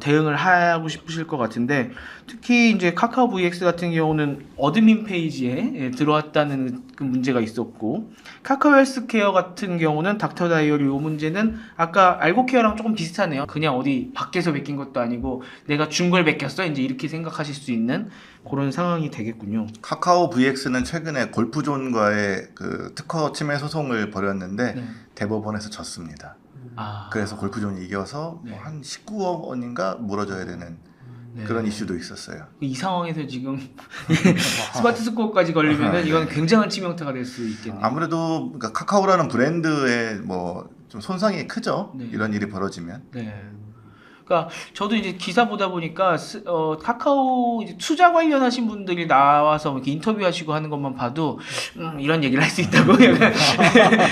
대응을 하고 싶으실 것 같은데 특히 이제 카카오 VX 같은 경우는 어드민 페이지에 들어왔다는 그 문제가 있었고 카카오 헬스케어 같은 경우는 닥터 다이어리 이 문제는 아까 알고케어랑 조금 비슷하네요. 그냥 어디 밖에서 베낀 것도 아니고 내가 준 걸 베꼈어 이제 이렇게 생각하실 수 있는 그런 상황이 되겠군요. 카카오 VX는 최근에 골프존과의 그 특허 침해 소송을 벌였는데 네. 대법원에서 졌습니다. 아, 그래서 골프존이 이겨서 네. 한 19억 원인가 물어줘야 되는 네. 그런 이슈도 있었어요. 이 상황에서 지금 스마트 스코어까지 걸리면은 이건 굉장한 치명타가 될 수 있겠네요. 아무래도 그러니까 카카오라는 브랜드에 뭐 좀 손상이 크죠. 네. 이런 일이 벌어지면. 네. 그러니까 저도 이제 기사 보다 보니까 카카오 이제 투자 관련하신 분들이 나와서 이렇게 인터뷰하시고 하는 것만 봐도 이런 얘기를 할 수 있다고 약간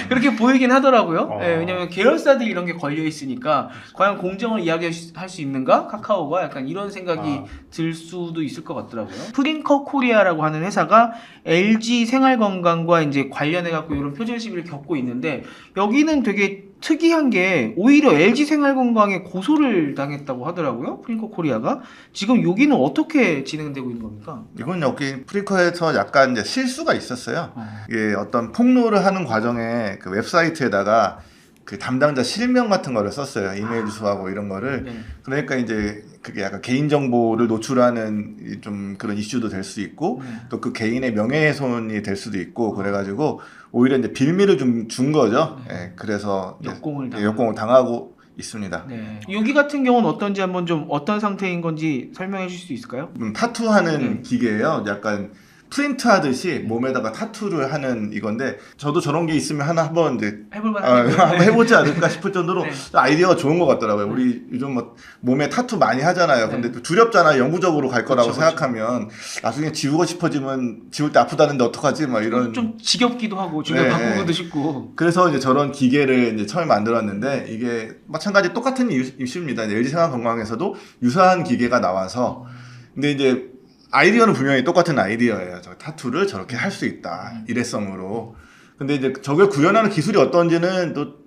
그렇게 보이긴 하더라고요. 네, 왜냐면 계열사들 이런 게 걸려 있으니까 과연 공정을 이야기할 수 있는가? 카카오가 약간 이런 생각이 들 수도 있을 것 같더라고요. 프린커 코리아라고 하는 회사가 LG 생활건강과 이제 관련해 갖고 이런 표절 시비를 겪고 있는데 여기는 되게 특이한 게 오히려 LG 생활건강에 고소를 당했다고 하더라고요. 프린커 코리아가 지금 여기는 어떻게 진행되고 있는 겁니까? 이건 여기 프리커에서 약간 이제 실수가 있었어요. 이게 어떤 폭로를 하는 과정에 그 웹사이트에다가 그 담당자 실명 같은 거를 썼어요. 이메일 주소하고 이런 거를. 네. 그러니까 이제 그게 약간 개인 정보를 노출하는 좀 그런 이슈도 될 수 있고 또 그 개인의 명예훼손이 될 수도 있고 그래가지고 오히려 이제 빌미를 좀 준 거죠. 예, 그래서 이제 역공을 당하고 있습니다. 네. 여기 같은 경우는 어떤지 한번 좀 어떤 상태인 건지 설명해 주실 수 있을까요? 타투하는 기계예요. 약간 프린트 하듯이 몸에다가 타투를 하는 이건데 저도 저런 게 있으면 하나 한번 이제 해볼만 한번 해보지 않을까 싶을 정도로 네. 아이디어가 좋은 것 같더라고요. 우리 요즘 뭐 몸에 타투 많이 하잖아요. 근데 또 두렵잖아요. 영구적으로 갈 거라고 그렇죠, 생각하면 나중에 지우고 싶어지면 지울 때 아프다는데 어떡하지? 막 이런. 좀 지겹기도 하고 주변 바꾸고도 싶고. 그래서 이제 저런 기계를 이제 처음에 만들었는데 이게 마찬가지 똑같은 이슈입니다. LG 생활건강에서도 유사한 기계가 나와서 근데 이제 아이디어는 분명히 똑같은 아이디어예요. 저 타투를 저렇게 할 수 있다. 일회성으로. 근데 이제 저걸 구현하는 기술이 어떤지는 또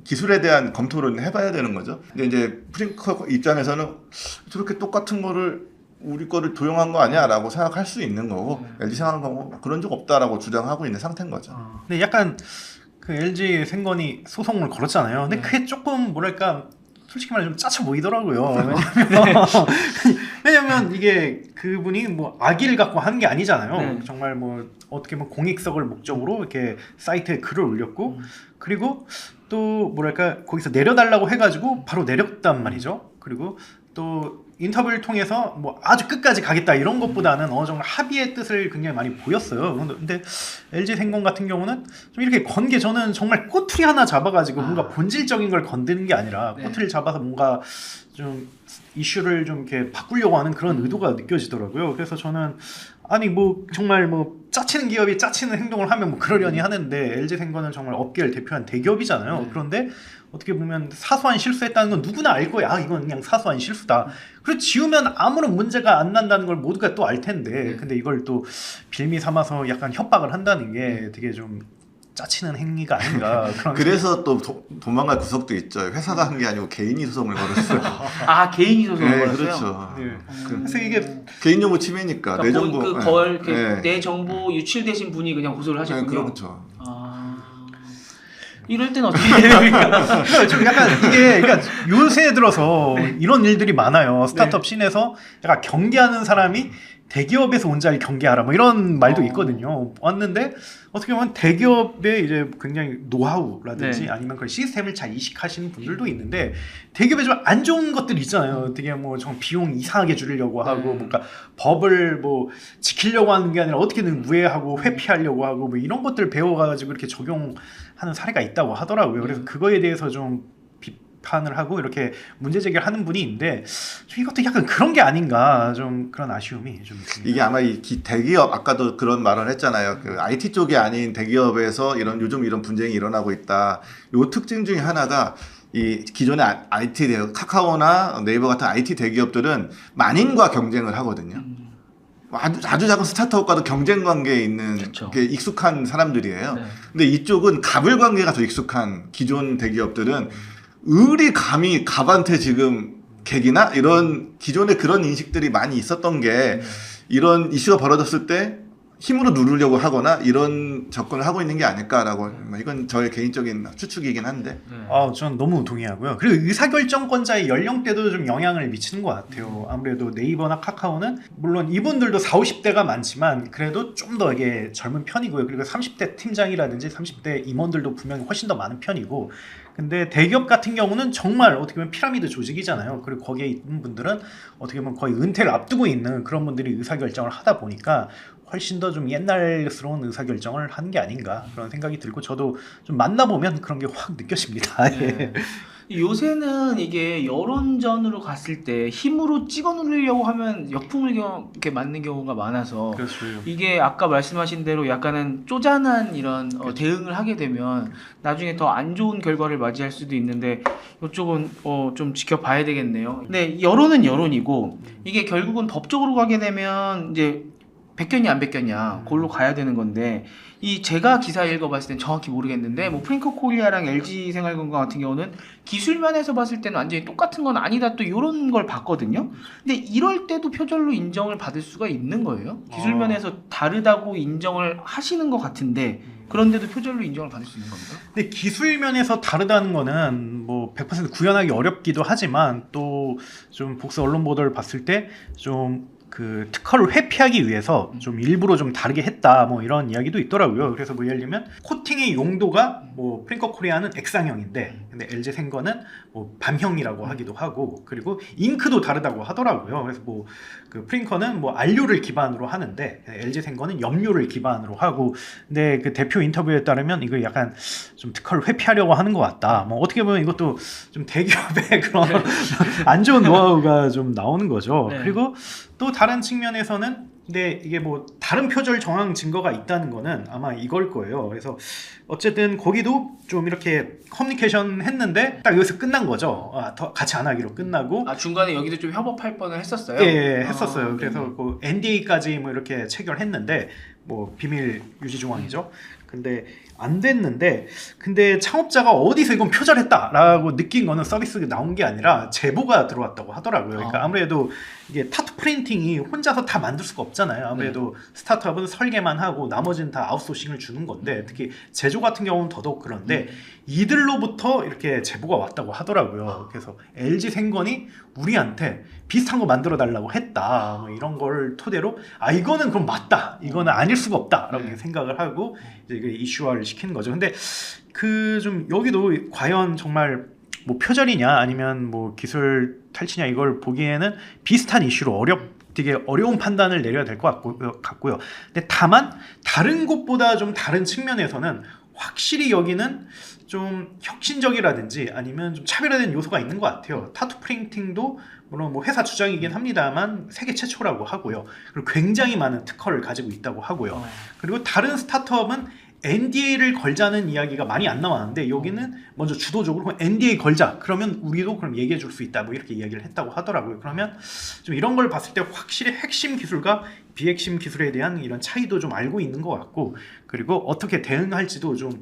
기술에 대한 검토를 해봐야 되는 거죠. 근데 이제 프린커 입장에서는 저렇게 똑같은 거를 우리 거를 도용한 거 아니야? 라고 생각할 수 있는 거고 LG 생활건강 그런 적 없다라고 주장하고 있는 상태인 거죠. 근데 약간 그 LG 생건이 소송을 걸었잖아요. 근데 그게 조금 뭐랄까 솔직히 말해 좀 짜쳐 보이더라고요. 왜냐면 이게 그분이 뭐 악의를 갖고 하는 게 아니잖아요. 네. 정말 뭐 어떻게 보면 공익성을 목적으로 이렇게 사이트에 글을 올렸고 그리고 또 뭐랄까 거기서 내려달라고 해가지고 바로 내렸단 말이죠. 그리고 또 인터뷰를 통해서 뭐 아주 끝까지 가겠다 이런 것보다는 어느 정도 합의의 뜻을 굉장히 많이 보였어요. 근데 LG 생건 같은 경우는 좀 이렇게 건 게 저는 정말 꼬투리 하나 잡아가지고 뭔가 본질적인 걸 건드는 게 아니라 꼬투리를 잡아서 뭔가 좀 이슈를 좀 이렇게 바꾸려고 하는 그런 의도가 느껴지더라고요. 그래서 저는 아니 뭐 정말 뭐 짜치는 기업이 짜치는 행동을 하면 뭐 그러려니 하는데 LG생건은 정말 업계를 대표한 대기업이잖아요. 네. 그런데 어떻게 보면 사소한 실수했다는 건 누구나 알 거야. 아, 이건 그냥 사소한 실수다. 그리고 지우면 아무런 문제가 안 난다는 걸 모두가 또 알 텐데 근데 이걸 또 빌미 삼아서 약간 협박을 한다는 게 되게 좀 짜치는 행위가 아닌가. 그런 그래서 또 도망갈 구석도 있죠. 회사가 한 게 아니고 개인이 소송을 걸었어요. 아 개인이 소송을 네, 걸었어요? 그렇죠. 네. 그 그래서 이게 개인정보 침해니까 내 정보. 내 정보 유출되신 분이 그냥 고소를 하셨군요. 그렇죠. 이럴 땐 어떻게 해야 됩니까? 그러니까 좀 약간 이게 그러니까 요새 들어서 이런 일들이 많아요. 스타트업 씬에서 약간 경계하는 사람이 대기업에서 온 자를 경계하라 뭐 이런 말도 있거든요. 왔는데 어떻게 보면 대기업의 이제 굉장히 노하우라든지 아니면 그 시스템을 잘 이식하시는 분들도 있는데 대기업에 좀 안 좋은 것들이 있잖아요. 되게 뭐 정 비용 이상하게 줄이려고 하고 뭔가 법을 뭐 지키려고 하는 게 아니라 어떻게든 우회하고 회피하려고 하고 뭐 이런 것들 배워가지고 이렇게 적용하는 사례가 있다고 하더라고요. 그래서 그거에 대해서 좀 비판을 하고 이렇게 문제 제기를 하는 분이 있는데 좀 이것도 약간 그런 게 아닌가 좀 그런 아쉬움이 좀 있습니다. 이게 아마 이 대기업 아까도 그런 말을 했잖아요. 그 IT 쪽이 아닌 대기업에서 요즘 이런 분쟁이 일어나고 있다. 요 특징 중에 하나가 이 기존의 IT 대기업, 카카오나 네이버 같은 IT 대기업들은 만인과 경쟁을 하거든요. 아주 작은 스타트업과도 경쟁 관계에 있는 게 익숙한 사람들이에요. 근데 이쪽은 갑을 관계가 더 익숙한 기존 대기업들은 의리 감히 갑한테 지금 객이나 이런 기존에 그런 인식들이 많이 있었던 게 이런 이슈가 벌어졌을 때 힘으로 누르려고 하거나 이런 접근을 하고 있는 게 아닐까라고 이건 저의 개인적인 추측이긴 한데 저는 너무 동의하고요. 그리고 의사결정권자의 연령대도 좀 영향을 미치는 것 같아요. 아무래도 네이버나 카카오는 물론 이분들도 40, 50대가 많지만 그래도 좀 더 이게 젊은 편이고요. 그리고 30대 팀장이라든지 30대 임원들도 분명히 훨씬 더 많은 편이고 근데 대기업 같은 경우는 정말 어떻게 보면 피라미드 조직이잖아요. 그리고 거기에 있는 분들은 어떻게 보면 거의 은퇴를 앞두고 있는 그런 분들이 의사결정을 하다 보니까 훨씬 더 좀 옛날스러운 의사결정을 하는 게 아닌가 그런 생각이 들고 저도 좀 만나보면 그런 게 확 느껴집니다. 네. 요새는 이게 여론전으로 갔을 때 힘으로 찍어 누르려고 하면 역풍을 이렇게 맞는 경우가 많아서 그렇죠. 이게 아까 말씀하신 대로 약간은 쪼잔한 이런 대응을 하게 되면 나중에 더 안 좋은 결과를 맞이할 수도 있는데 이쪽은 좀 지켜봐야 되겠네요. 근데 여론은 여론이고 이게 결국은 법적으로 가게 되면 이제 베꼈냐 안 베꼈냐 그걸로 가야 되는 건데 이 제가 기사 읽어봤을 땐 정확히 모르겠는데 뭐 프랭크 코리아랑 LG 생활건강 같은 경우는 기술면에서 봤을 때는 완전히 똑같은 건 아니다 또 이런 걸 봤거든요. 근데 이럴 때도 표절로 인정을 받을 수가 있는 거예요. 기술면에서 다르다고 인정을 하시는 것 같은데 그런데도 표절로 인정을 받을 수 있는 겁니까? 근데 기술면에서 다르다는 거는 뭐 100% 구현하기 어렵기도 하지만 또 좀 복수 언론 보도를 봤을 때 좀 그 특허를 회피하기 위해서 좀 일부러 좀 다르게 했다 뭐 이런 이야기도 있더라고요. 그래서 뭐 예를 들면 코팅의 용도가 뭐 프랭커 코리아는 X상형인데 근데 LG 생거는 뭐 반형이라고 하기도 하고 그리고 잉크도 다르다고 하더라고요. 그래서 뭐 그 프랭커는 뭐 안료를 기반으로 하는데 LG 생거는 염료를 기반으로 하고 근데 그 대표 인터뷰에 따르면 이거 약간 좀 특허를 회피하려고 하는 것 같다. 뭐 어떻게 보면 이것도 좀 대기업의 그런 안 좋은 노하우가 좀 나오는 거죠. 네. 그리고 또 다른 측면에서는 근데 이게 뭐 다른 표절 정황 증거가 있다는 거는 아마 이걸 거예요. 그래서 어쨌든 거기도 좀 이렇게 커뮤니케이션 했는데 딱 여기서 끝난 거죠. 더 같이 안 하기로 끝나고 중간에 여기도 좀 협업할 뻔을 했었어요? 예, 했었어요. 그래서 그 NDA까지 뭐 이렇게 체결했는데 뭐 비밀 유지 조항이죠. 근데 안 됐는데 근데 창업자가 어디서 이건 표절했다라고 느낀 거는 서비스가 나온 게 아니라 제보가 들어왔다고 하더라고요. 그러니까 아무래도 이게 타투 프린팅이 혼자서 다 만들 수가 없잖아요. 아무래도 스타트업은 설계만 하고 나머지는 다 아웃소싱을 주는 건데 특히 제조 같은 경우는 더더욱 그런데 이들로부터 이렇게 제보가 왔다고 하더라고요. 그래서 LG 생건이 우리한테 비슷한 거 만들어 달라고 했다. 뭐 이런 걸 토대로 이거는 그럼 맞다. 이거는 아닐 수가 없다라고 생각을 하고 이제 이게 이슈화를 시키는 거죠. 근데 그 좀 여기도 과연 정말 뭐 표절이냐 아니면 뭐 기술 탈취냐 이걸 보기에는 비슷한 이슈로 되게 어려운 판단을 내려야 될 것 같고요. 근데 다만 다른 곳보다 좀 다른 측면에서는 확실히 여기는 좀 혁신적이라든지 아니면 좀 차별화된 요소가 있는 것 같아요. 타투 프린팅도 물론 뭐 회사 주장이긴 합니다만 세계 최초라고 하고요. 그리고 굉장히 많은 특허를 가지고 있다고 하고요. 그리고 다른 스타트업은 NDA를 걸자는 이야기가 많이 안 나왔는데 여기는 먼저 주도적으로 NDA 걸자. 그러면 우리도 그럼 얘기해 줄 수 있다. 뭐 이렇게 이야기를 했다고 하더라고요. 그러면 좀 이런 걸 봤을 때 확실히 핵심 기술과 비핵심 기술에 대한 이런 차이도 좀 알고 있는 것 같고 그리고 어떻게 대응할지도 좀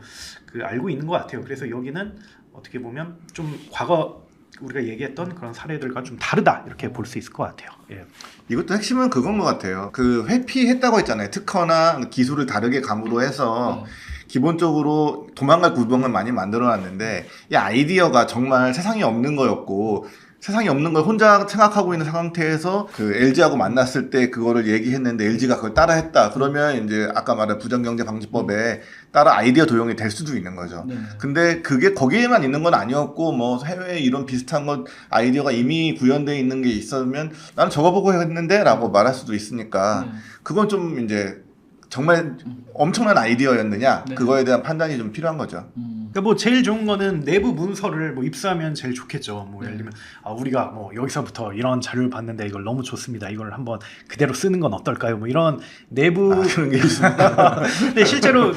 알고 있는 것 같아요. 그래서 여기는 어떻게 보면 좀 과거 우리가 얘기했던 그런 사례들과 좀 다르다 이렇게 볼 수 있을 것 같아요. 예. 이것도 핵심은 그건 것 같아요. 그 회피했다고 했잖아요. 특허나 기술을 다르게 감으로 해서 기본적으로 도망갈 구멍을 많이 만들어놨는데 이 아이디어가 정말 세상에 없는 거였고 세상에 없는 걸 혼자 생각하고 있는 상태에서 그 LG하고 만났을 때 그거를 얘기했는데 LG가 그걸 따라했다. 그러면 이제 아까 말한 부정경제방지법에 따라 아이디어 도용이 될 수도 있는 거죠. 네. 근데 그게 거기에만 있는 건 아니었고 뭐 해외에 이런 비슷한 것 아이디어가 이미 구현되어 있는 게 있으면 나는 저거 보고 했는데 라고 말할 수도 있으니까 그건 좀 이제 정말 엄청난 아이디어였느냐 네. 그거에 대한 판단이 좀 필요한 거죠. 그러니까 뭐 제일 좋은 거는 내부 문서를 뭐 입수하면 제일 좋겠죠. 뭐 예를 들면 우리가 뭐 여기서부터 이런 자료를 봤는데 이걸 너무 좋습니다. 이걸 한번 그대로 쓰는 건 어떨까요? 뭐 이런 내부 그런 게 있습니다. 근데 실제로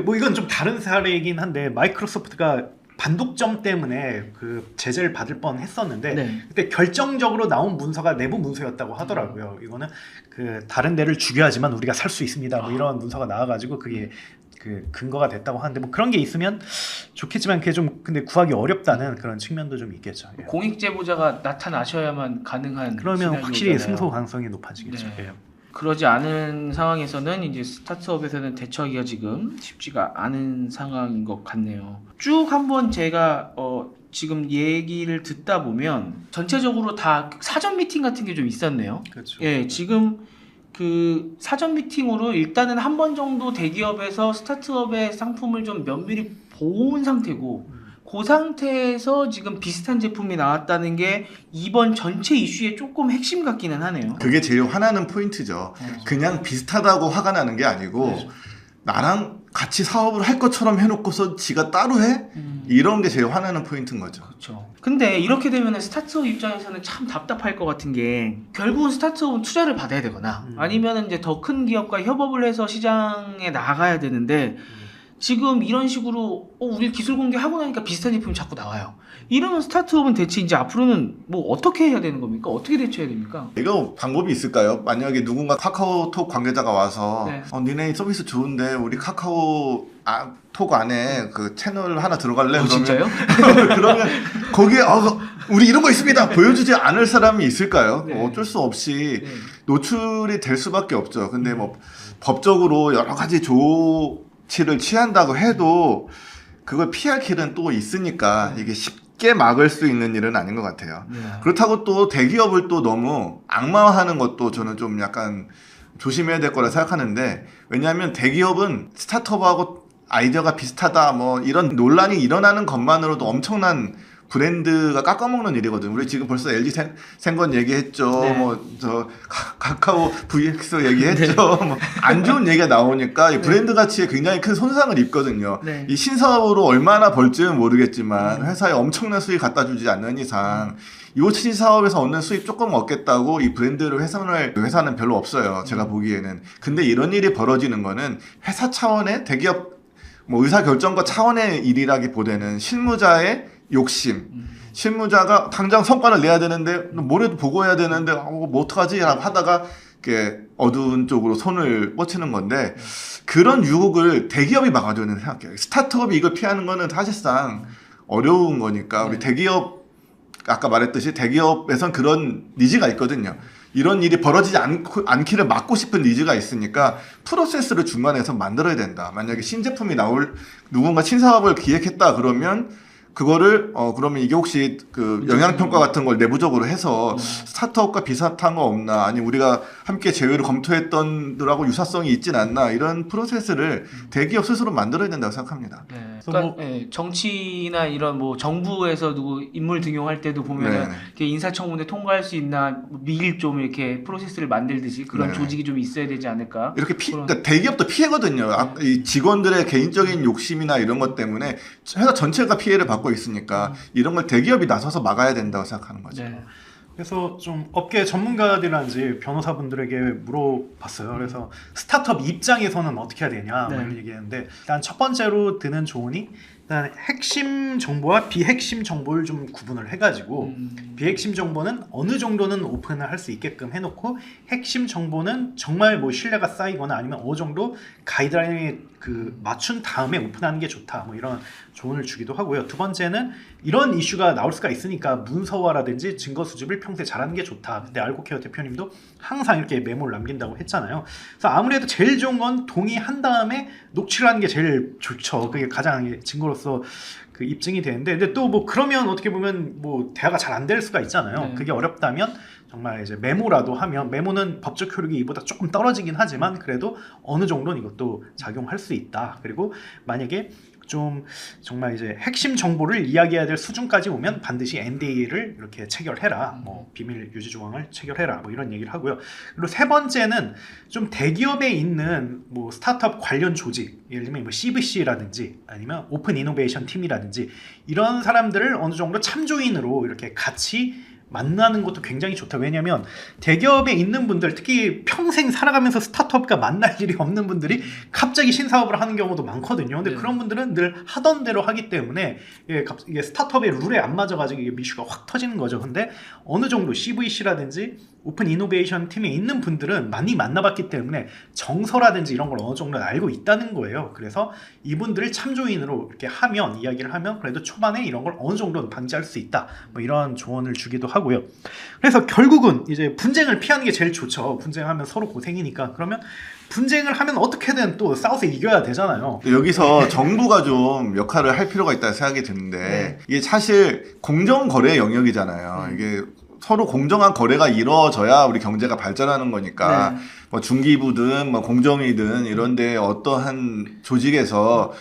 뭐 이건 좀 다른 사례이긴 한데 마이크로소프트가 반독점 때문에 그 제재를 받을 뻔 했었는데 네. 그때 결정적으로 나온 문서가 내부 문서였다고 하더라고요. 이거는 그 다른 데를 죽여야지만 우리가 살 수 있습니다. 뭐 이런 문서가 나와가지고 그게 그 근거가 됐다고 하는데 뭐 그런 게 있으면 좋겠지만 그게 좀 근데 구하기 어렵다는 그런 측면도 좀 있겠죠. 예. 공익 제보자가 나타나셔야만 가능한 그러면 시나리오잖아요. 확실히 승소 가능성이 높아지겠죠. 네. 예. 그러지 않은 상황에서는 이제 스타트업에서는 대처하기가 지금 쉽지가 않은 상황인 것 같네요. 쭉 한번 제가 지금 얘기를 듣다 보면 전체적으로 다 사전 미팅 같은 게 좀 있었네요. 그렇죠. 예, 지금 그 사전 미팅으로 일단은 한 번 정도 대기업에서 스타트업의 상품을 좀 면밀히 보온 상태고 그 상태에서 지금 비슷한 제품이 나왔다는 게 이번 전체 이슈의 조금 핵심 같기는 하네요. 그게 제일 화나는 포인트죠. 그냥 비슷하다고 화가 나는 게 아니고 나랑 같이 사업을 할 것처럼 해놓고서 지가 따로 해? 이런 게 제일 화나는 포인트인 거죠. 그렇죠. 근데 이렇게 되면 스타트업 입장에서는 참 답답할 것 같은 게 결국은 스타트업은 투자를 받아야 되거나 아니면 이제 더 큰 기업과 협업을 해서 시장에 나가야 되는데 지금 이런 식으로 우리 기술 공개하고 나니까 비슷한 제품이 자꾸 나와요. 이러면 스타트업은 대체 이제 앞으로는 뭐 어떻게 해야 되는 겁니까? 어떻게 대처해야 됩니까? 이거 방법이 있을까요? 만약에 누군가 카카오톡 관계자가 와서 네. 니네 서비스 좋은데 우리 카카오톡 안에 그 채널 하나 들어갈래? 진짜요? 그러면 거기에 우리 이런 거 있습니다. 보여주지 않을 사람이 있을까요? 네. 어쩔 수 없이 네. 노출이 될 수밖에 없죠. 근데 뭐 법적으로 여러 가지 조치를 취한다고 해도 그걸 피할 길은 또 있으니까 이게 쉽게 막을 수 있는 일은 아닌 것 같아요. 네. 그렇다고 또 대기업을 또 너무 악마화하는 것도 저는 좀 약간 조심해야 될 거라 생각하는데 왜냐하면 대기업은 스타트업하고 아이디어가 비슷하다 뭐 이런 논란이 일어나는 것만으로도 엄청난 브랜드가 깎아먹는 일이거든요. 우리 지금 벌써 LG 생건 얘기했죠. 네. 뭐 저 카카오 VX 얘기했죠. 뭐 안 좋은 얘기가 나오니까 이 브랜드 가치에 굉장히 큰 손상을 입거든요. 네. 이 신사업으로 얼마나 벌지는 모르겠지만 회사에 엄청난 수익 갖다 주지 않는 이상 이 신사업에서 얻는 수익 조금 얻겠다고 이 브랜드를 훼손할 회사는 별로 없어요. 제가 보기에는. 근데 이런 일이 벌어지는 거는 회사 차원의 대기업 뭐 의사결정과 차원의 일이라기보다는 실무자의 욕심. 실무자가 당장 성과를 내야 되는데 뭐래도 보고해야 되는데 뭐 어떡하지? 하다가 이렇게 어두운 쪽으로 손을 뻗치는 건데 그런 유혹을 대기업이 막아줘야 된다고 생각해요. 스타트업이 이걸 피하는 거는 사실상 어려운 거니까 우리 대기업 아까 말했듯이 대기업에선 그런 니즈가 있거든요. 이런 일이 벌어지지 않기를 막고 싶은 니즈가 있으니까 프로세스를 중간에서 만들어야 된다. 만약에 신제품이 누군가 신사업을 기획했다 그러면 그거를 그러면 이게 혹시 그 영향평가 같은 걸 내부적으로 해서 스타트업과 비슷한 거 없나, 아니 우리가 함께 제휴를 검토했던들하고 유사성이 있진 않나, 이런 프로세스를 대기업 스스로 만들어야 된다고 생각합니다. 네. 그래서 그러니까 정치나 이런 뭐 정부에서 누구 인물 등용할 때도 보면은 네네. 이렇게 인사청문회 통과할 수 있나 미리 좀 이렇게 프로세스를 만들듯이 그런 네네. 조직이 좀 있어야 되지 않을까? 이렇게 그러니까 대기업도 피해거든요. 이 직원들의 개인적인 욕심이나 이런 것 때문에 회사 전체가 피해를 받고 있으니까 이런 걸 대기업이 나서서 막아야 된다고 생각하는 거죠. 네. 그래서 좀 업계 전문가들이란지 변호사분들에게 물어봤어요. 그래서 스타트업 입장에서는 어떻게 해야 되냐 뭐 네. 이런 얘기했는데, 일단 첫 번째로 드는 조언이 일단 핵심 정보와 비핵심 정보를 좀 구분을 해가지고 비핵심 정보는 어느 정도는 오픈을 할 수 있게끔 해놓고, 핵심 정보는 정말 뭐 신뢰가 쌓이거나 아니면 어느 정도 가이드라인에 그 맞춘 다음에 오픈하는 게 좋다, 뭐 이런 조언을 주기도 하고요. 두 번째는 이런 이슈가 나올 수가 있으니까 문서화라든지 증거 수집을 평소에 잘하는 게 좋다. 그때 알고케어 대표님도 항상 이렇게 메모를 남긴다고 했잖아요. 그래서 아무래도 제일 좋은 건 동의한 다음에 녹취를 하는 게 제일 좋죠. 그게 가장 증거로서 그 입증이 되는데, 근데 또 뭐 그러면 어떻게 보면 뭐 대화가 잘 안 될 수가 있잖아요. 네. 그게 어렵다면 정말 이제 메모라도 하면, 메모는 법적 효력이 이보다 조금 떨어지긴 하지만 그래도 어느 정도는 이것도 작용할 수 있다. 그리고 만약에 좀 정말 이제 핵심 정보를 이야기해야 될 수준까지 오면 반드시 NDA를 이렇게 체결해라, 뭐 비밀 유지 조항을 체결해라, 뭐 이런 얘기를 하고요. 그리고 세 번째는 좀 대기업에 있는 뭐 스타트업 관련 조직, 예를 들면 뭐 CVC라든지 아니면 오픈 이노베이션 팀이라든지 이런 사람들을 어느 정도 참조인으로 이렇게 같이 만나는 것도 굉장히 좋다. 왜냐하면 대기업에 있는 분들, 특히 평생 살아가면서 스타트업과 만날 일이 없는 분들이 갑자기 신사업을 하는 경우도 많거든요. 근데 네. 그런 분들은 늘 하던 대로 하기 때문에 이게 스타트업의 룰에 안 맞아가지고 이게 이슈가 확 터지는 거죠. 근데 어느 정도 CVC라든지 오픈 이노베이션 팀에 있는 분들은 많이 만나봤기 때문에 정서라든지 이런 걸 어느 정도 알고 있다는 거예요. 그래서 이분들을 참조인으로 이렇게 하면, 이야기를 하면 그래도 초반에 이런 걸 어느 정도는 방지할 수 있다, 뭐 이런 조언을 주기도 하고요. 그래서 결국은 이제 분쟁을 피하는 게 제일 좋죠. 분쟁하면 서로 고생이니까. 그러면 분쟁을 하면 어떻게든 또 싸워서 이겨야 되잖아요. 여기서 정부가 좀 역할을 할 필요가 있다는 생각이 드는데, 네. 이게 사실 공정거래 영역이잖아요. 이게 서로 공정한 거래가 이루어져야 우리 경제가 발전하는 거니까, 네. 뭐 중기부든 뭐 공정위든 이런데 어떠한 조직에서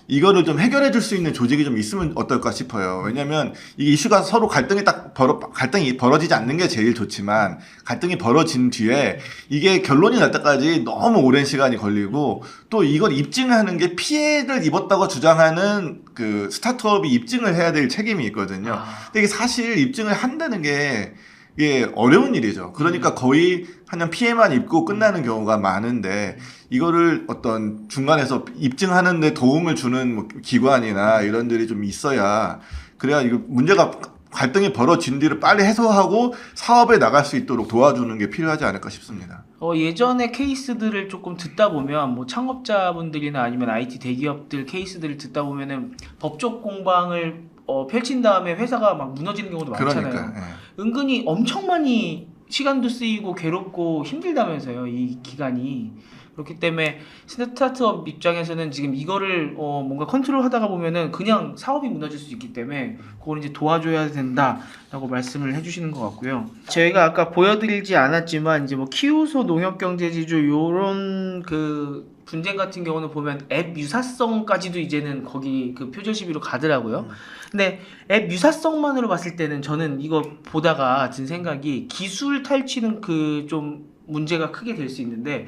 이거를 좀 해결해 줄 수 있는 조직이 좀 있으면 어떨까 싶어요. 왜냐면 이게 이슈가 서로 갈등이 벌어지지 않는 게 제일 좋지만, 갈등이 벌어진 뒤에 이게 결론이 날 때까지 너무 오랜 시간이 걸리고, 또 이걸 입증하는 게 피해를 입었다고 주장하는 그 스타트업이 입증을 해야 될 책임이 있거든요. 근데 이게 사실 입증을 한다는 게 이게 어려운 일이죠. 그러니까 거의 그냥 피해만 입고 끝나는 경우가 많은데, 이거를 어떤 중간에서 입증하는 데 도움을 주는 뭐 기관이나 이런들이 좀 있어야, 그래야 이거 문제가 갈등이 벌어진 뒤를 빨리 해소하고 사업에 나갈 수 있도록 도와주는 게 필요하지 않을까 싶습니다. 예전에 케이스들을 조금 듣다 보면 뭐 창업자분들이나 아니면 IT 대기업들 케이스들을 듣다 보면은 법적 공방을 펼친 다음에 회사가 막 무너지는 경우도 많잖아요. 그러니까 은근히 엄청 많이 시간도 쓰이고 괴롭고 힘들다면서요, 이 기간이. 그렇기 때문에 스타트업 입장에서는 지금 이거를 뭔가 컨트롤하다가 보면은 그냥 사업이 무너질 수 있기 때문에 그걸 이제 도와줘야 된다라고 말씀을 해주시는 것 같고요. 저희가 아까 보여드리지 않았지만 이제 뭐 키우소 농협경제지주 요런 그 분쟁 같은 경우는 보면 앱 유사성까지도 이제는 거기 그 표절 시비로 가더라고요. 근데 앱 유사성만으로 봤을 때는 저는 이거 보다가 든 생각이, 기술 탈취는 그 좀 문제가 크게 될 수 있는데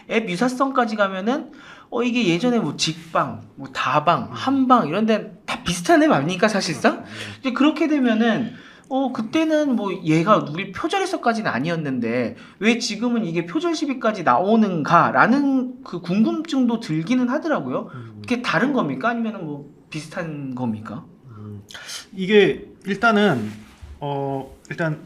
앱 유사성까지 가면은 이게 예전에 뭐 직방, 뭐 다방, 한방 이런 데는 다 비슷한 앱 아닙니까 사실상? 이제 그렇게 되면은 그때는 뭐 얘가 우리 표절해서까지는 아니었는데 왜 지금은 이게 표절 시비까지 나오는가라는 그 궁금증도 들기는 하더라고요. 그게 다른 겁니까? 아니면은 뭐 비슷한 겁니까? 이게 일단은 일단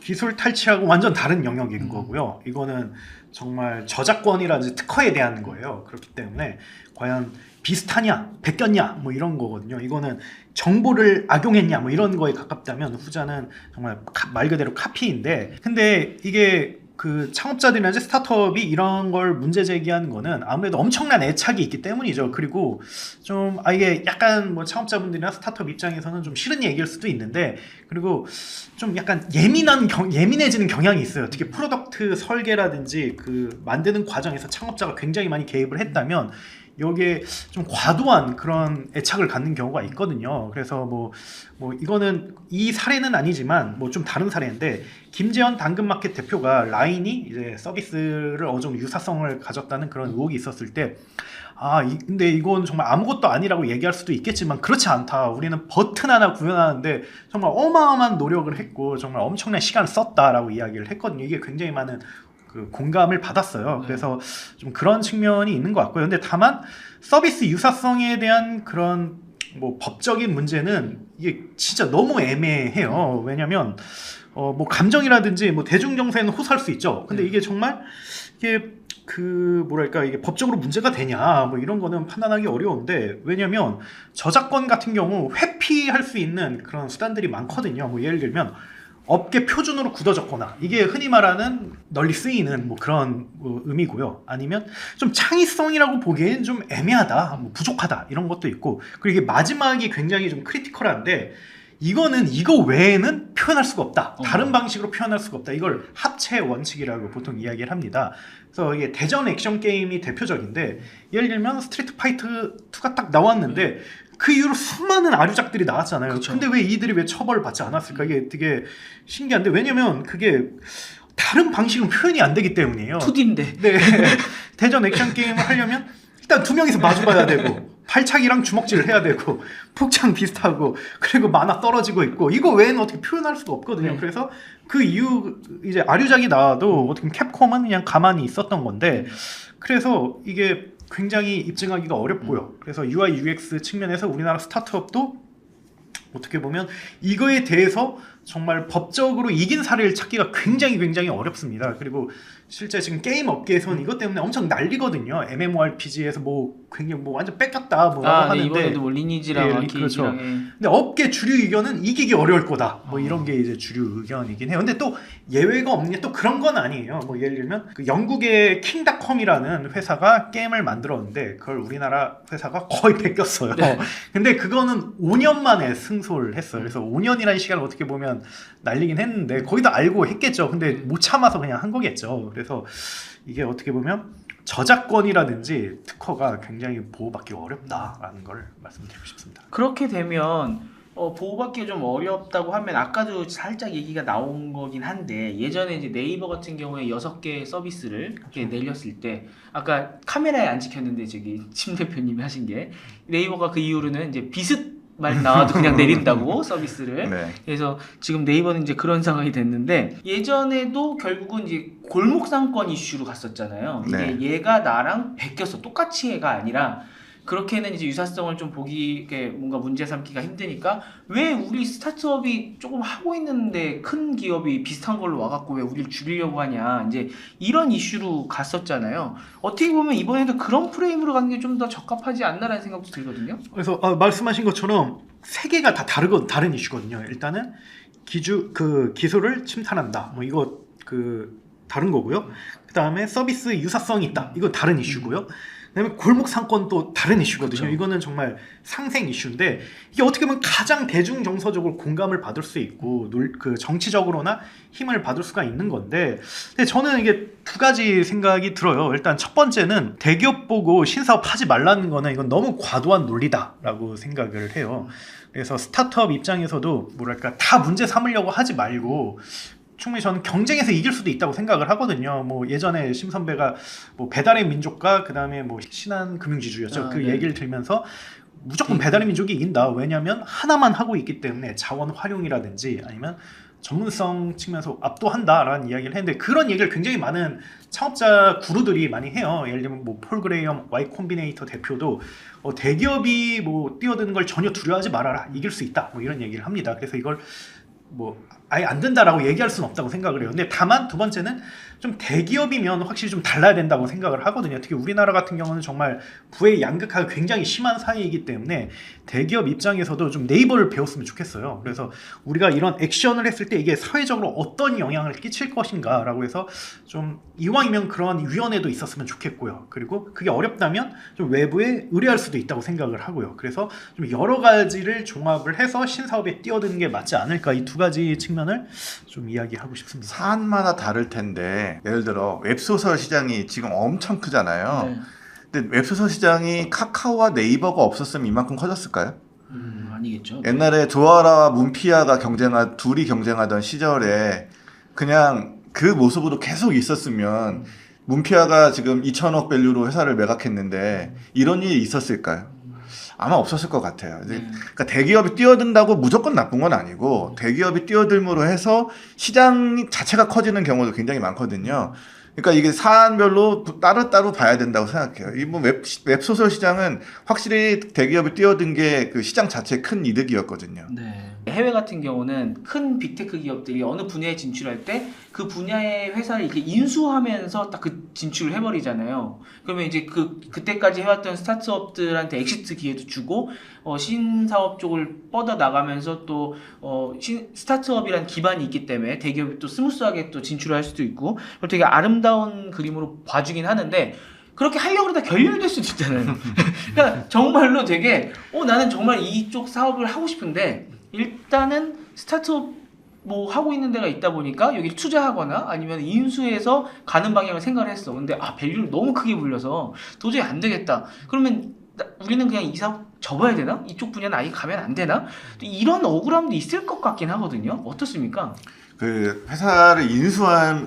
기술 탈취하고 완전 다른 영역인 거고요. 이거는 정말 저작권이라든지 특허에 대한 거예요. 그렇기 때문에 과연 비슷하냐, 베꼈냐, 뭐 이런 거거든요. 이거는 정보를 악용했냐, 뭐 이런 거에 가깝다면, 후자는 정말 말 그대로 카피인데, 근데 이게 그 창업자들이나 이제 스타트업이 이런 걸 문제 제기하는 거는 아무래도 엄청난 애착이 있기 때문이죠. 그리고 좀 이게 약간 뭐 창업자분들이나 스타트업 입장에서는 좀 싫은 얘기일 수도 있는데, 그리고 좀 약간 예민해지는 경향이 있어요. 특히 프로덕트 설계라든지 그 만드는 과정에서 창업자가 굉장히 많이 개입을 했다면 여기에 좀 과도한 그런 애착을 갖는 경우가 있거든요. 그래서 뭐 이거는 이 사례는 아니지만 뭐 좀 다른 사례인데, 김재현 당근마켓 대표가 라인이 이제 서비스를 어느 정도 유사성을 가졌다는 그런 의혹이 있었을 때, 근데 이건 정말 아무것도 아니라고 얘기할 수도 있겠지만 그렇지 않다. 우리는 버튼 하나 구현하는데 정말 어마어마한 노력을 했고 정말 엄청난 시간을 썼다라고 이야기를 했거든요. 이게 굉장히 많은 그 공감을 받았어요. 그래서 좀 그런 측면이 있는 것 같고요. 근데 다만 서비스 유사성에 대한 그런 뭐 법적인 문제는 이게 진짜 너무 애매해요. 왜냐면 뭐 감정이라든지 뭐 대중 정서에는 호소할 수 있죠. 근데 이게 정말 이게 그 뭐랄까 이게 법적으로 문제가 되냐 뭐 이런 거는 판단하기 어려운데, 왜냐면 저작권 같은 경우 회피할 수 있는 그런 수단들이 많거든요. 뭐 예를 들면 업계 표준으로 굳어졌거나, 이게 흔히 말하는 널리 쓰이는 뭐 그런 의미고요. 아니면 좀 창의성이라고 보기엔 좀 애매하다, 뭐 부족하다 이런 것도 있고, 그리고 이게 마지막이 굉장히 좀 크리티컬한데, 이거는 이거 외에는 표현할 수가 없다. 다른 방식으로 표현할 수가 없다. 이걸 합체 원칙이라고 보통 이야기를 합니다. 그래서 이게 대전 액션 게임이 대표적인데, 예를 들면 스트리트 파이터 2가 딱 나왔는데 그 이후로 수많은 아류작들이 나왔잖아요. 그쵸. 근데 왜 이들이 왜 처벌을 받지 않았을까? 이게 되게 신기한데, 왜냐면 그게 다른 방식으로 표현이 안 되기 때문이에요. 2D인데. 네. 대전 액션 게임을 하려면 일단 두 명이서 마주봐야 되고, 발차기랑 주먹질을 해야 되고, 폭장 비슷하고, 그리고 만화 떨어지고 있고, 이거 외에는 어떻게 표현할 수가 없거든요. 그래서 그 이후 이제 아류작이 나와도 어떻게 보면 캡콤은 그냥 가만히 있었던 건데, 그래서 이게 굉장히 입증하기가 어렵고요. 그래서 UI UX 측면에서 우리나라 스타트업도 어떻게 보면 이거에 대해서 정말 법적으로 이긴 사례를 찾기가 굉장히 어렵습니다. 그리고 실제 지금 게임 업계에서는 이것 때문에 엄청 난리거든요. MMORPG에서 뭐 굉장히 뭐 완전 뺏겼다 뭐라고 하는데, 이번에도 뭐 리니지랑 예, 아케이지랑 그렇죠. 근데 업계 주류 의견은 이기기 어려울 거다. 뭐 이런 게 이제 주류 의견이긴 해요. 근데 또 예외가 없는 게 또 그런 건 아니에요. 뭐 예를 들면 그 영국의 킹닷컴이라는 회사가 게임을 만들었는데 그걸 우리나라 회사가 거의 뺏겼어요. 근데 그거는 5년 만에 승소를 했어요. 그래서 5년이라는 시간을 어떻게 보면 날리긴 했는데 거의 다 알고 했겠죠. 근데 못 참아서 그냥 한 거겠죠. 그래서 이게 어떻게 보면 저작권이라든지 특허가 굉장히 보호받기 어렵다라는 걸 말씀드리고 싶습니다. 그렇게 되면 보호받기 좀 어렵다고 하면, 아까도 살짝 얘기가 나온 거긴 한데, 예전에 이제 네이버 같은 경우에 6개 서비스를 이렇게 내렸을 때, 아까 카메라에 안 찍혔는데 저기 침 대표님이 하신 게, 네이버가 그 이후로는 이제 비슷 말 나와도 그냥 내린다고 서비스를. 네. 그래서 지금 네이버는 이제 그런 상황이 됐는데, 예전에도 결국은 이제 골목 상권 이슈로 갔었잖아요. 이게 네. 얘가 나랑 베꼈어, 똑같이 얘가 아니라, 그렇게는 이제 유사성을 좀 보기, 뭔가 문제 삼기가 힘드니까, 왜 우리 스타트업이 조금 하고 있는데 큰 기업이 비슷한 걸로 와갖고 왜 우리를 줄이려고 하냐, 이제 이런 이슈로 갔었잖아요. 어떻게 보면 이번에도 그런 프레임으로 가는 게 좀 더 적합하지 않나라는 생각도 들거든요. 그래서 말씀하신 것처럼 세 개가 다 다른 이슈거든요. 일단은 기술을 침탈한다. 뭐 이거 다른 거고요. 그 다음에 서비스 유사성이 있다. 이거 다른 이슈고요. 그다음에 골목 상권도 다른 이슈거든요. 그렇죠. 이거는 정말 상생 이슈인데, 이게 어떻게 보면 가장 대중 정서적으로 공감을 받을 수 있고 그 정치적으로나 힘을 받을 수가 있는 건데, 근데 저는 이게 두 가지 생각이 들어요. 일단 첫 번째는 대기업 보고 신사업 하지 말라는 거는 이건 너무 과도한 논리다라고 생각을 해요. 그래서 스타트업 입장에서도 뭐랄까 다 문제 삼으려고 하지 말고, 충분히 저는 경쟁에서 이길 수도 있다고 생각을 하거든요. 뭐 예전에 심 선배가 뭐 배달의 민족과 그 다음에 뭐 신한금융지주였죠. 그 네. 얘기를 들면서 무조건 배달의 민족이 이긴다. 왜냐하면 하나만 하고 있기 때문에 자원 활용이라든지 아니면 전문성 측면에서 압도한다라는 이야기를 했는데, 그런 얘기를 굉장히 많은 창업자 구루들이 많이 해요. 예를 들면 뭐 폴 그레이엄 Y 콤비네이터 대표도 대기업이 뭐 뛰어드는 걸 전혀 두려워하지 말아라. 이길 수 있다. 뭐 이런 얘기를 합니다. 그래서 이걸 뭐 아예 안 된다라고 얘기할 수는 없다고 생각을 해요. 근데 다만 두 번째는 좀 대기업이면 확실히 좀 달라야 된다고 생각을 하거든요. 특히 우리나라 같은 경우는 정말 부의 양극화가 굉장히 심한 사회이기 때문에 대기업 입장에서도 좀 네이버를 배웠으면 좋겠어요. 그래서 우리가 이런 액션을 했을 때 이게 사회적으로 어떤 영향을 끼칠 것인가라고 해서 좀 이왕이면 그런 위원회도 있었으면 좋겠고요. 그리고 그게 어렵다면 좀 외부에 의뢰할 수도 있다고 생각을 하고요. 그래서 좀 여러 가지를 종합을 해서 신사업에 뛰어드는 게 맞지 않을까, 이 두 가지 측면을 좀 이야기하고 싶습니다. 사안마다 다를 텐데 예를 들어 웹소설 시장이 지금 엄청 크잖아요. 네. 근데 웹소설 시장이 카카오와 네이버가 없었으면 이만큼 커졌을까요? 아니겠죠. 옛날에 조아라와 문피아가 둘이 경쟁하던 시절에 그냥 그 모습으로 계속 있었으면 문피아가 지금 2천억 밸류로 회사를 매각했는데 이런 일이 있었을까요? 아마 없었을 것 같아요. 그러니까 대기업이 뛰어든다고 무조건 나쁜 건 아니고 대기업이 뛰어들므로 해서 시장 자체가 커지는 경우도 굉장히 많거든요. 그러니까 이게 사안별로 따로따로 봐야 된다고 생각해요. 이 뭐 웹소설 시장은 확실히 대기업이 뛰어든 게 그 시장 자체의 큰 이득이었거든요. 네. 해외 같은 경우는 큰 빅테크 기업들이 어느 분야에 진출할 때 그 분야의 회사를 이렇게 인수하면서 딱 그 진출을 해버리잖아요. 그러면 이제 그때까지 해왔던 스타트업들한테 엑시트 기회도 주고 신사업 쪽을 뻗어 나가면서 또 스타트업이란 기반이 있기 때문에 대기업이 또 스무스하게 또 진출할 수도 있고 되게 아름다운 그림으로 봐주긴 하는데 그렇게 하려고 그러다 결렬될 수도 있잖아요. 그러니까 정말로 되게 나는 정말 이쪽 사업을 하고 싶은데 일단은 스타트업 뭐 하고 있는 데가 있다 보니까 여기 투자하거나 아니면 인수해서 가는 방향을 생각을 했어. 근데 밸류를 너무 크게 불려서 도저히 안 되겠다. 그러면 우리는 그냥 이 사업 접어야 되나? 이쪽 분야는 아예 가면 안 되나? 이런 억울함도 있을 것 같긴 하거든요. 어떻습니까? 그 회사를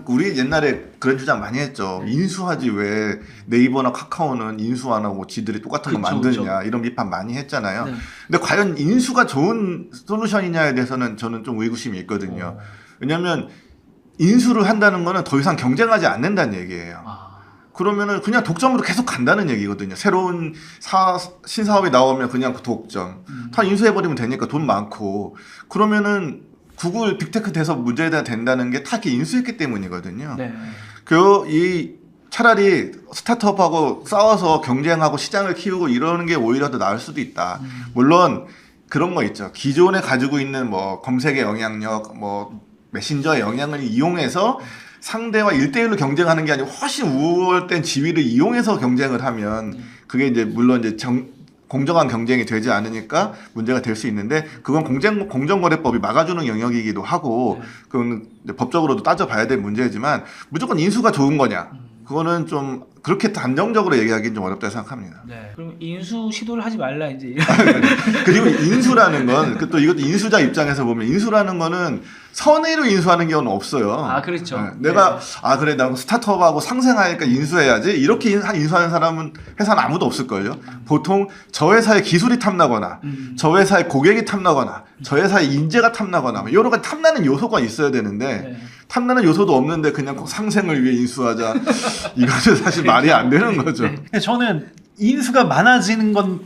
우리 옛날에 그런 주장 많이 했죠. 인수하지 왜 네이버나 카카오는 인수 안 하고 지들이 똑같은 거 만드냐 이런 비판 많이 했잖아요. 네. 근데 과연 인수가 좋은 솔루션이냐에 대해서는 저는 좀 의구심이 있거든요. 왜냐하면 인수를 한다는 거는 더 이상 경쟁하지 않는다는 얘기예요. 그러면은 그냥 독점으로 계속 간다는 얘기거든요. 새로운 신사업이 나오면 그냥 그 독점. 다 인수해버리면 되니까 돈 많고. 그러면은 구글 빅테크 돼서 문제가 된다는 게 다 이렇게 인수했기 때문이거든요. 네. 차라리 스타트업하고 싸워서 경쟁하고 시장을 키우고 이러는 게 오히려 더 나을 수도 있다. 물론 그런 거 있죠. 기존에 가지고 있는 뭐 검색의 영향력, 뭐 메신저의 영향을 이용해서 상대와 1대1로 경쟁하는 게 아니고 훨씬 우월된 지위를 이용해서 경쟁을 하면 그게 이제 물론 이제 공정한 경쟁이 되지 않으니까 문제가 될 수 있는데 그건 공정거래법이 막아주는 영역이기도 하고 그건 법적으로도 따져봐야 될 문제지만 무조건 인수가 좋은 거냐 그거는 좀 그렇게 단정적으로 얘기하기는 좀 어렵다고 생각합니다. 네. 그럼 인수 시도를 하지 말라 이제. 그리고 인수라는 건 또 이것도 인수자 입장에서 보면 인수라는 거는 선의로 인수하는 경우는 없어요. 그렇죠. 네. 내가 그래 나 스타트업하고 상생하니까 인수해야지 이렇게 인수하는 사람은 회사는 아무도 없을걸요. 보통 저 회사의 기술이 탐나거나 저 회사의 고객이 탐나거나 저 회사의 인재가 탐나거나 여러 가지 탐나는 요소가 있어야 되는데 탐나는 요소도 없는데 그냥 꼭 상생을 위해 인수하자 이거는 사실 말이 안 되는 거죠. 근데 저는 인수가 많아지는 건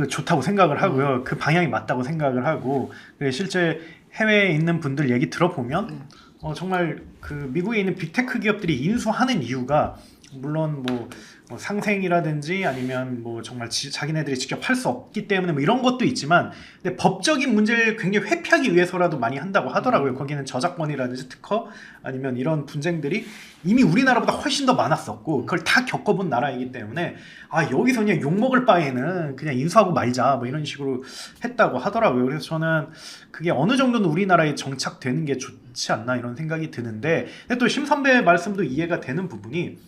좋다고 생각을 하고요. 그 방향이 맞다고 생각을 하고 실제 해외에 있는 분들 얘기 들어보면 정말 미국에 있는 빅테크 기업들이 인수하는 이유가 물론 뭐 상생이라든지 아니면 뭐 정말 자기네들이 직접 할 수 없기 때문에 뭐 이런 것도 있지만 근데 법적인 문제를 굉장히 회피하기 위해서라도 많이 한다고 하더라고요. 거기는 저작권이라든지 특허 아니면 이런 분쟁들이 이미 우리나라보다 훨씬 더 많았었고 그걸 다 겪어본 나라이기 때문에 여기서 그냥 욕먹을 바에는 그냥 인수하고 말자 뭐 이런 식으로 했다고 하더라고요. 그래서 저는 그게 어느 정도는 우리나라에 정착되는 게 좋지 않나 이런 생각이 드는데 근데 또 심 선배 말씀도 이해가 되는 부분이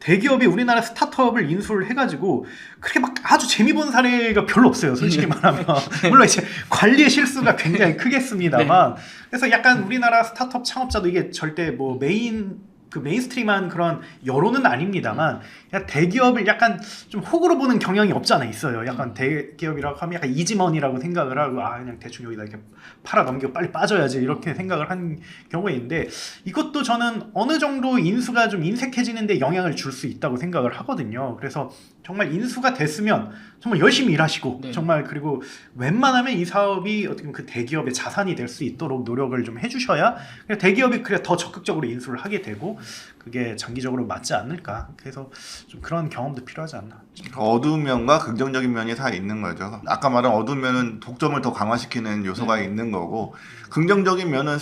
대기업이 우리나라 스타트업을 인수를 해가지고 그렇게 막 아주 재미 본 사례가 별로 없어요. 솔직히 말하면 물론 이제 관리의 실수가 굉장히 크겠습니다만 그래서 약간 우리나라 스타트업 창업자도 이게 절대 뭐 메인 그 메인스트림한 그런 여론은 아닙니다만 그냥 대기업을 약간 좀 호구로 보는 경향이 없지 않아 있어요. 약간 대기업이라고 하면 약간 이지머니라고 생각을 하고 그냥 대충 여기다 이렇게 팔아 넘기고 빨리 빠져야지 이렇게 생각을 한 경우가 있는데 이것도 저는 어느 정도 인수가 좀 인색해지는데 영향을 줄 수 있다고 생각을 하거든요. 그래서 정말 인수가 됐으면 정말 열심히 일하시고 네. 정말 그리고 웬만하면 이 사업이 어떻게 보면 그 대기업의 자산이 될 수 있도록 노력을 좀 해주셔야 대기업이 그래 더 적극적으로 인수를 하게 되고 그게 장기적으로 맞지 않을까. 그래서 좀 그런 경험도 필요하지 않나. 어두운 면과 긍정적인 면이 다 있는 거죠. 아까 말한 어두운 면은 독점을 더 강화시키는 요소가 있는 거고 긍정적인 면은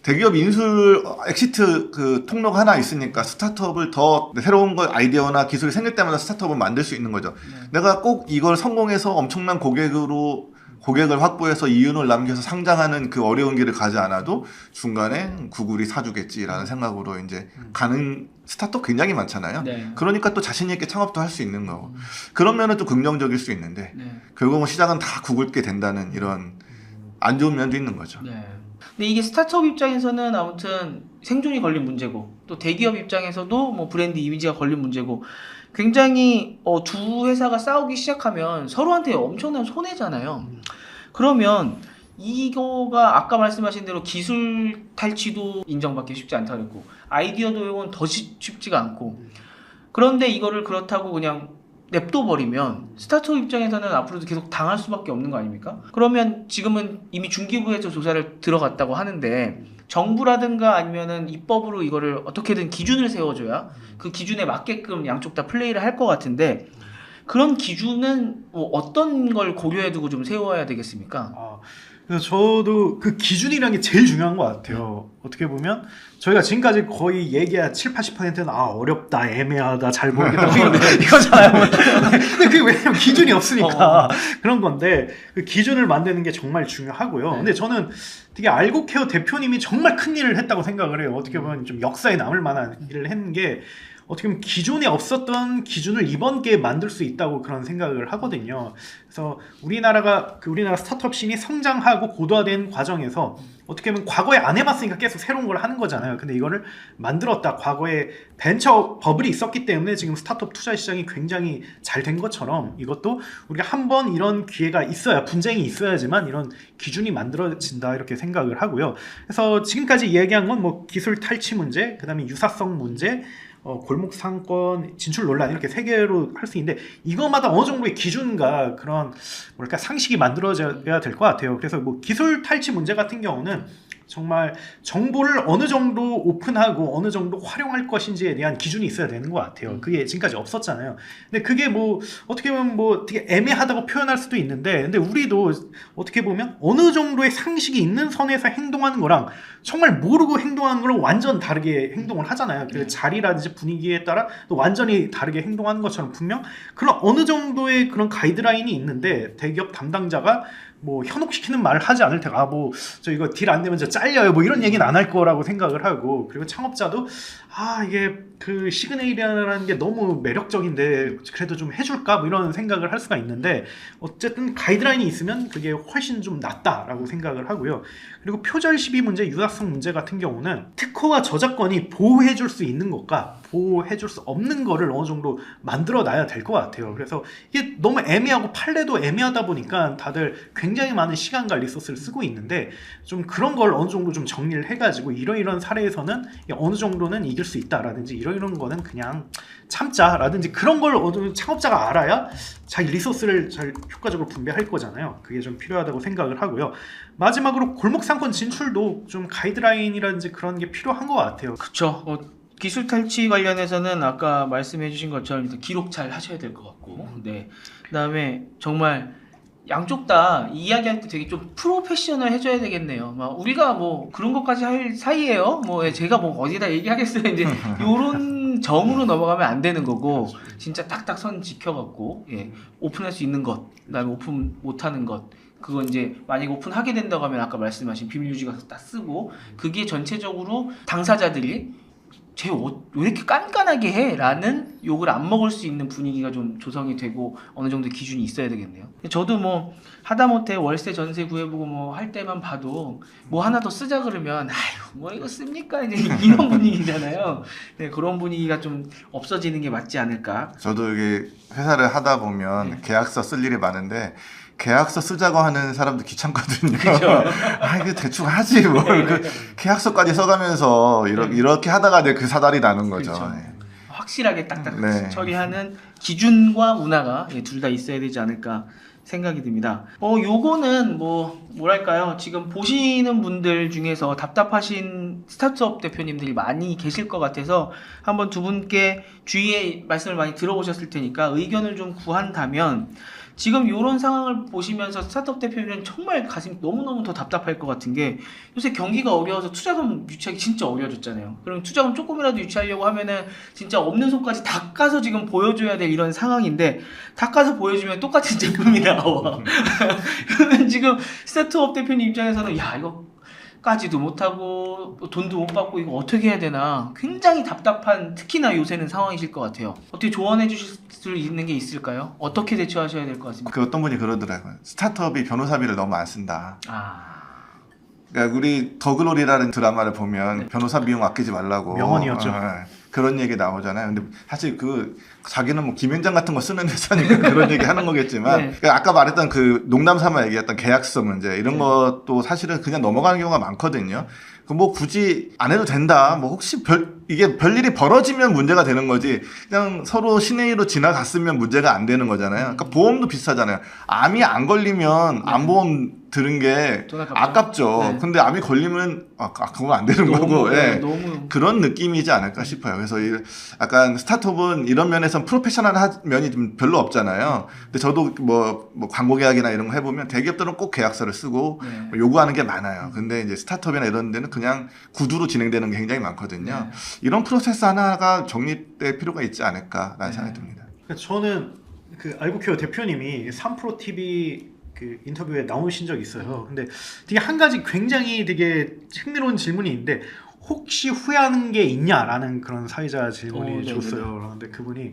대기업 인술 엑시트 그 통로가 하나 있으니까 스타트업을 더 새로운 거 아이디어나 기술이 생길 때마다 스타트업을 만들 수 있는 거죠. 내가 꼭 이걸 성공해서 엄청난 고객을 확보해서 이윤을 남겨서 상장하는 그 어려운 길을 가지 않아도 중간에 구글이 사주겠지라는 생각으로 이제 가는 스타트업 굉장히 많잖아요. 네. 그러니까 또 자신 있게 창업도 할 수 있는 거고 그런 면은 또 긍정적일 수 있는데 네. 결국은 시장은 다 구글게 된다는 이런 안 좋은 면도 있는 거죠. 네. 근데 이게 스타트업 입장에서는 아무튼 생존이 걸린 문제고 또 대기업 입장에서도 뭐 브랜드 이미지가 걸린 문제고 굉장히 두 회사가 싸우기 시작하면 서로한테 엄청난 손해잖아요. 그러면 이거가 아까 말씀하신 대로 기술 탈취도 인정받기 쉽지 않다 그랬고 아이디어 도용은 더 쉽지가 않고 그런데 이거를 그렇다고 그냥 냅둬 버리면 스타트업 입장에서는 앞으로도 계속 당할 수밖에 없는 거 아닙니까? 그러면 지금은 이미 중기부에서 조사를 들어갔다고 하는데 정부라든가 아니면은 입법으로 이거를 어떻게든 기준을 세워줘야 그 기준에 맞게끔 양쪽 다 플레이를 할 것 같은데 그런 기준은 뭐 어떤 걸 고려해 두고 좀 세워야 되겠습니까? 그래서 저도 그 기준이라는 게 제일 중요한 것 같아요. 어떻게 보면 저희가 지금까지 거의 얘기한 70-80%는 어렵다, 애매하다, 잘 모르겠다 이거잖아요. 근데 그게 왜냐면 기준이 없으니까 그런 건데 그 기준을 만드는 게 정말 중요하고요. 근데 저는 되게 알고케어 대표님이 정말 큰 일을 했다고 생각을 해요. 어떻게 보면 좀 역사에 남을 만한 일을 했는 게 어떻게 보면 기존에 없었던 기준을 이번 기회에 만들 수 있다고 그런 생각을 하거든요. 그래서 우리나라 스타트업 씬이 성장하고 고도화된 과정에서 어떻게 보면 과거에 안 해봤으니까 계속 새로운 걸 하는 거잖아요. 근데 이거를 만들었다. 과거에 벤처 버블이 있었기 때문에 지금 스타트업 투자 시장이 굉장히 잘 된 것처럼 이것도 우리가 한번 이런 기회가 있어야 분쟁이 있어야지만 이런 기준이 만들어진다 이렇게 생각을 하고요. 그래서 지금까지 얘기한 건 뭐 기술 탈취 문제, 그다음에 유사성 문제, 골목 상권 진출 논란 이렇게 세 개로 할 수 있는데 이것마다 어느 정도의 기준과 그런 뭐랄까 상식이 만들어져야 될 것 같아요. 그래서 뭐 기술 탈취 문제 같은 경우는 정말 정보를 어느 정도 오픈하고 어느 정도 활용할 것인지에 대한 기준이 있어야 되는 것 같아요. 그게 지금까지 없었잖아요. 근데 그게 뭐 어떻게 보면 뭐 되게 애매하다고 표현할 수도 있는데 근데 우리도 어떻게 보면 어느 정도의 상식이 있는 선에서 행동하는 거랑 정말 모르고 행동하는 거랑 완전 다르게 행동을 하잖아요. 그래서 자리라든지 분위기에 따라 또 완전히 다르게 행동하는 것처럼 분명 그런 어느 정도의 그런 가이드라인이 있는데 대기업 담당자가 뭐 현혹시키는 말을 하지 않을 테고 뭐 저 이거 딜 안 되면 저 잘려요 뭐 이런 얘기는 안 할 거라고 생각을 하고 그리고 창업자도 이게 그 시그널이라는 게 너무 매력적인데 그래도 좀 해줄까 뭐 이런 생각을 할 수가 있는데 어쨌든 가이드라인이 있으면 그게 훨씬 좀 낫다라고 생각을 하고요. 그리고 표절 시비 문제, 유사성 문제 같은 경우는 특허와 저작권이 보호해줄 수 있는 것과 보호해줄 수 없는 거를 어느 정도 만들어 놔야 될 것 같아요. 그래서 이게 너무 애매하고 판례도 애매하다 보니까 다들 굉장히 많은 시간과 리소스를 쓰고 있는데 좀 그런 걸 어느 정도 좀 정리를 해가지고 이런 사례에서는 어느 정도는 이길 수 있다라든지 이런 거는 그냥 참자라든지 그런 걸 창업자가 알아야 자기 리소스를 잘 효과적으로 분배할 거잖아요. 그게 좀 필요하다고 생각을 하고요. 마지막으로 골목 상권 진출도 좀 가이드라인이라든지 그런 게 필요한 것 같아요. 그렇죠. 기술 탈취 관련해서는 아까 말씀해주신 것처럼 일단 기록 잘 하셔야 될 것 같고, 네. 그다음에 정말 양쪽 다 이야기할 때 되게 좀 프로페셔널 해줘야 되겠네요. 막 우리가 뭐 그런 것까지 할 사이예요. 뭐 제가 뭐 어디다 얘기하겠어요. 이제 요런 정으로 넘어가면 안 되는 거고, 진짜 딱딱 선 지켜갖고 오픈할 수 있는 것, 그다음에 오픈 못하는 것. 그건 이제 만약에 오픈하게 된다고 하면 아까 말씀하신 비밀 유지 가서 딱 쓰고 그게 전체적으로 당사자들이 쟤 왜 이렇게 깐깐하게 해? 라는 욕을 안 먹을 수 있는 분위기가 좀 조성이 되고 어느 정도 기준이 있어야 되겠네요. 저도 뭐 하다못해 월세 전세 구해보고 뭐 할 때만 봐도 뭐 하나 더 쓰자 그러면 아유 뭐 이거 씁니까? 이제 이런 분위기잖아요. 네, 그런 분위기가 좀 없어지는 게 맞지 않을까. 저도 이게 회사를 하다 보면 계약서 쓸 일이 많은데 계약서 쓰자고 하는 사람도 귀찮거든요. 아, 이거 대충 하지 뭘. 그 계약서까지 써가면서 이렇게 하다가 내 그 사달이 나는 거죠. 그렇죠. 네. 확실하게 딱딱 네. 처리하는 기준과 문화가 둘 다 있어야 되지 않을까 생각이 듭니다. 요거는 뭐랄까요? 지금 보시는 분들 중에서 답답하신 스타트업 대표님들이 많이 계실 것 같아서 한번 두 분께 주위의 말씀을 많이 들어보셨을 테니까 의견을 좀 구한다면 지금 이런 상황을 보시면서 스타트업 대표님은 정말 가슴이 너무너무 더 답답할 것 같은 게 요새 경기가 어려워서 투자금 유치하기 진짜 어려워졌잖아요. 그럼 투자금 조금이라도 유치하려고 하면은 진짜 없는 손까지 다 까서 지금 보여줘야 될 이런 상황인데 다 까서 보여주면 똑같은 제품이 나와. 그러면 지금 스타트업 대표님 입장에서는 야 이거 까지도 못하고 돈도 못 받고 이거 어떻게 해야 되나 굉장히 답답한 특히나 요새는 상황이실 것 같아요. 어떻게 조언해 주실 수 있는 게 있을까요? 어떻게 대처하셔야 될 것 같습니다. 그 어떤 분이 그러더라고요. 스타트업이 변호사비를 너무 안 쓴다. 그러니까 우리 더글로리라는 드라마를 보면 변호사 비용 아끼지 말라고 명언이었죠. 그런 얘기 나오잖아요. 근데 사실 자기는 뭐 김현장 같은 거 쓰는 회사니까 그런 얘기 하는 거겠지만 네. 그러니까 아까 말했던 그 농담 삼아 얘기했던 계약서 문제 이런 것도 사실은 그냥 넘어가는 경우가 많거든요. 뭐 굳이 안 해도 된다. 뭐 혹시 이게 별일이 벌어지면 문제가 되는 거지. 그냥 서로 신의로 지나갔으면 문제가 안 되는 거잖아요. 그러니까 보험도 비슷하잖아요. 암이 안 걸리면 암보험 들은 게 돈 아깝죠. 네. 근데 암이 걸리면 그건 안 되는 거고. 예. 너무 그런 느낌이지 않을까 싶어요. 그래서 약간 스타트업은 이런 면에서 프로페셔널한 면이 좀 별로 없잖아요. 근데 저도 뭐 광고 계약이나 이런 거 해보면 대기업들은 꼭 계약서를 쓰고 네. 요구하는 게 많아요. 근데 이제 스타트업이나 이런 데는 그냥 구두로 진행되는 게 굉장히 많거든요. 네. 이런 프로세스 하나가 정립될 필요가 있지 않을까라는 생각이 듭니다. 저는 그 알고케어 대표님이 3프로 TV 그 인터뷰에 나오신 적이 있어요. 근데 되게 한 가지 굉장히 되게 흥미로운 질문이 있는데 혹시 후회하는 게 있냐라는 그런 사회자 질문이 줬어요. 그런데 그분이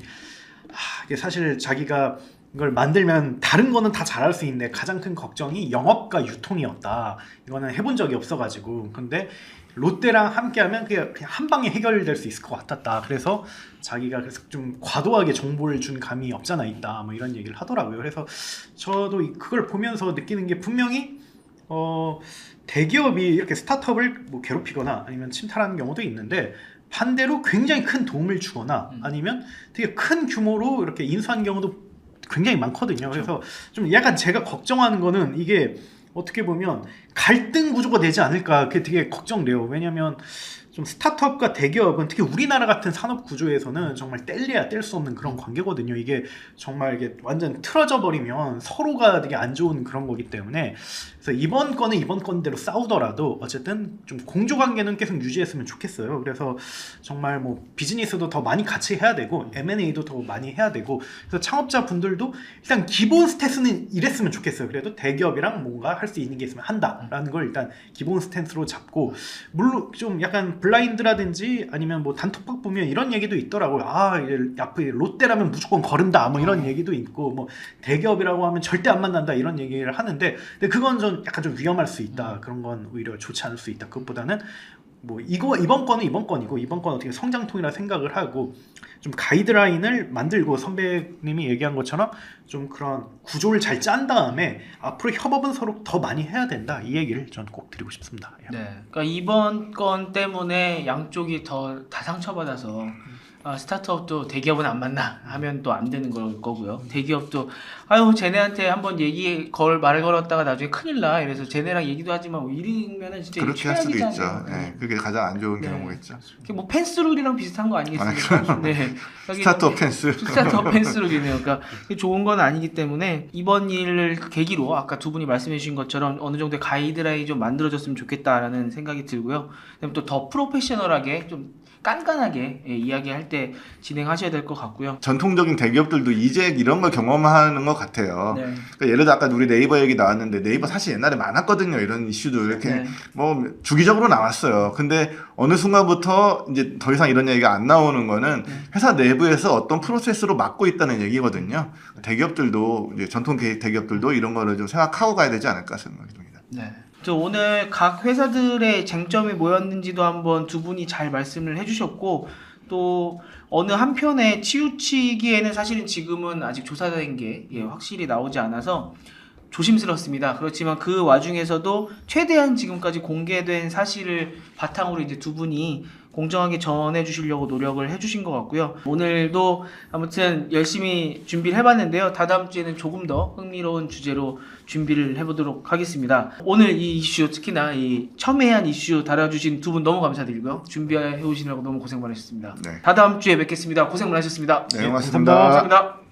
이게 사실 자기가 이걸 만들면 다른 거는 다 잘할 수 있는데 가장 큰 걱정이 영업과 유통이었다. 이거는 해본 적이 없어가지고. 근데 롯데랑 함께하면 그냥 한 방에 해결될 수 있을 것 같았다. 그래서 자기가 그래서 좀 과도하게 정보를 준 감이 없잖아 있다. 뭐 이런 얘기를 하더라고요. 그래서 저도 그걸 보면서 느끼는 게 분명히 대기업이 이렇게 스타트업을 뭐 괴롭히거나 아니면 침탈하는 경우도 있는데 반대로 굉장히 큰 도움을 주거나 아니면 되게 큰 규모로 이렇게 인수한 경우도 굉장히 많거든요. 그래서 좀 약간 제가 걱정하는 거는 이게 어떻게 보면 갈등 구조가 되지 않을까 그게 되게 걱정돼요. 왜냐하면 좀 스타트업과 대기업은 특히 우리나라 같은 산업 구조에서는 정말 뗄래야 뗄 수 없는 그런 관계거든요. 이게 정말 이게 완전 틀어져 버리면 서로가 되게 안 좋은 그런 거기 때문에 그래서 이번 건은 이번 건대로 싸우더라도 어쨌든 좀 공조 관계는 계속 유지했으면 좋겠어요. 그래서 정말 뭐 비즈니스도 더 많이 같이 해야 되고 M&A도 더 많이 해야 되고 그래서 창업자 분들도 일단 기본 스탠스는 이랬으면 좋겠어요. 그래도 대기업이랑 뭔가 할 수 있는 게 있으면 한다라는 걸 일단 기본 스탠스로 잡고 물론 좀 약간 블라인드라든지 아니면 뭐 단톡방 보면 이런 얘기도 있더라고요. 앞에 롯데라면 무조건 거른다 뭐 이런 얘기도 있고 뭐 대기업이라고 하면 절대 안 만난다 이런 얘기를 하는데 근데 그건 좀 약간 좀 위험할 수 있다. 그런 건 오히려 좋지 않을 수 있다. 그것보다는 뭐 이번 건은 이번 건이고 이번 건 어떻게 성장통이라 생각을 하고 좀 가이드라인을 만들고 선배님이 얘기한 것처럼 좀 그런 구조를 잘 짠 다음에 앞으로 협업은 서로 더 많이 해야 된다 이 얘기를 전 꼭 드리고 싶습니다. 네, 그러니까 이번 건 때문에 양쪽이 다 상처받아서 스타트업도 대기업은 안 만나 하면 또 안 되는 거고요. 대기업도 쟤네한테 한번 말을 걸었다가 나중에 큰일 나. 이래서 쟤네랑 얘기도 하지만 뭐 이러면은 진짜 그렇게 할 수도 있죠. 최악이잖아요. 네, 그게 가장 안 좋은 네. 경우겠죠. 뭐 펜스룰이랑 비슷한 거 아니겠습니까? 네. 스타트업 펜스. 스타트업 펜스룰이네요. 그러니까 좋은 건 아니기 때문에 이번 일을 계기로 아까 두 분이 말씀해 주신 것처럼 어느 정도의 가이드라인이 좀 만들어졌으면 좋겠다라는 생각이 들고요. 그다음에 또 더 프로페셔널하게 좀 깐깐하게 이야기할 때 진행하셔야 될 것 같고요. 전통적인 대기업들도 이제 이런 걸 경험하는 것 같아요. 네. 그러니까 예를 들어 아까 우리 네이버 얘기 나왔는데 네이버 사실 옛날에 많았거든요. 이런 이슈도 이렇게 네. 뭐 주기적으로 나왔어요. 근데 어느 순간부터 이제 더 이상 이런 얘기가 안 나오는 거는 회사 내부에서 어떤 프로세스로 막고 있다는 얘기거든요. 대기업들도 이제 전통 대기업들도 이런 거를 좀 생각하고 가야 되지 않을까 생각이 듭니다. 네. 저 오늘 각 회사들의 쟁점이 뭐였는지도 한번 두 분이 잘 말씀을 해주셨고 또 어느 한편에 치우치기에는 사실은 지금은 아직 조사된 게 확실히 나오지 않아서 조심스럽습니다. 그렇지만 그 와중에서도 최대한 지금까지 공개된 사실을 바탕으로 이제 두 분이 공정하게 전해 주시려고 노력을 해 주신 것 같고요. 오늘도 아무튼 열심히 준비를 해봤는데요. 다다음 주에는 조금 더 흥미로운 주제로 준비를 해보도록 하겠습니다. 오늘 이 이슈, 특히나 이 첨예한 이슈 다뤄주신 두 분 너무 감사드리고요. 준비해 오시느라고 너무 고생 많으셨습니다. 네. 다다음 주에 뵙겠습니다. 고생 많으셨습니다. 네, 고맙습니다. 감사합니다.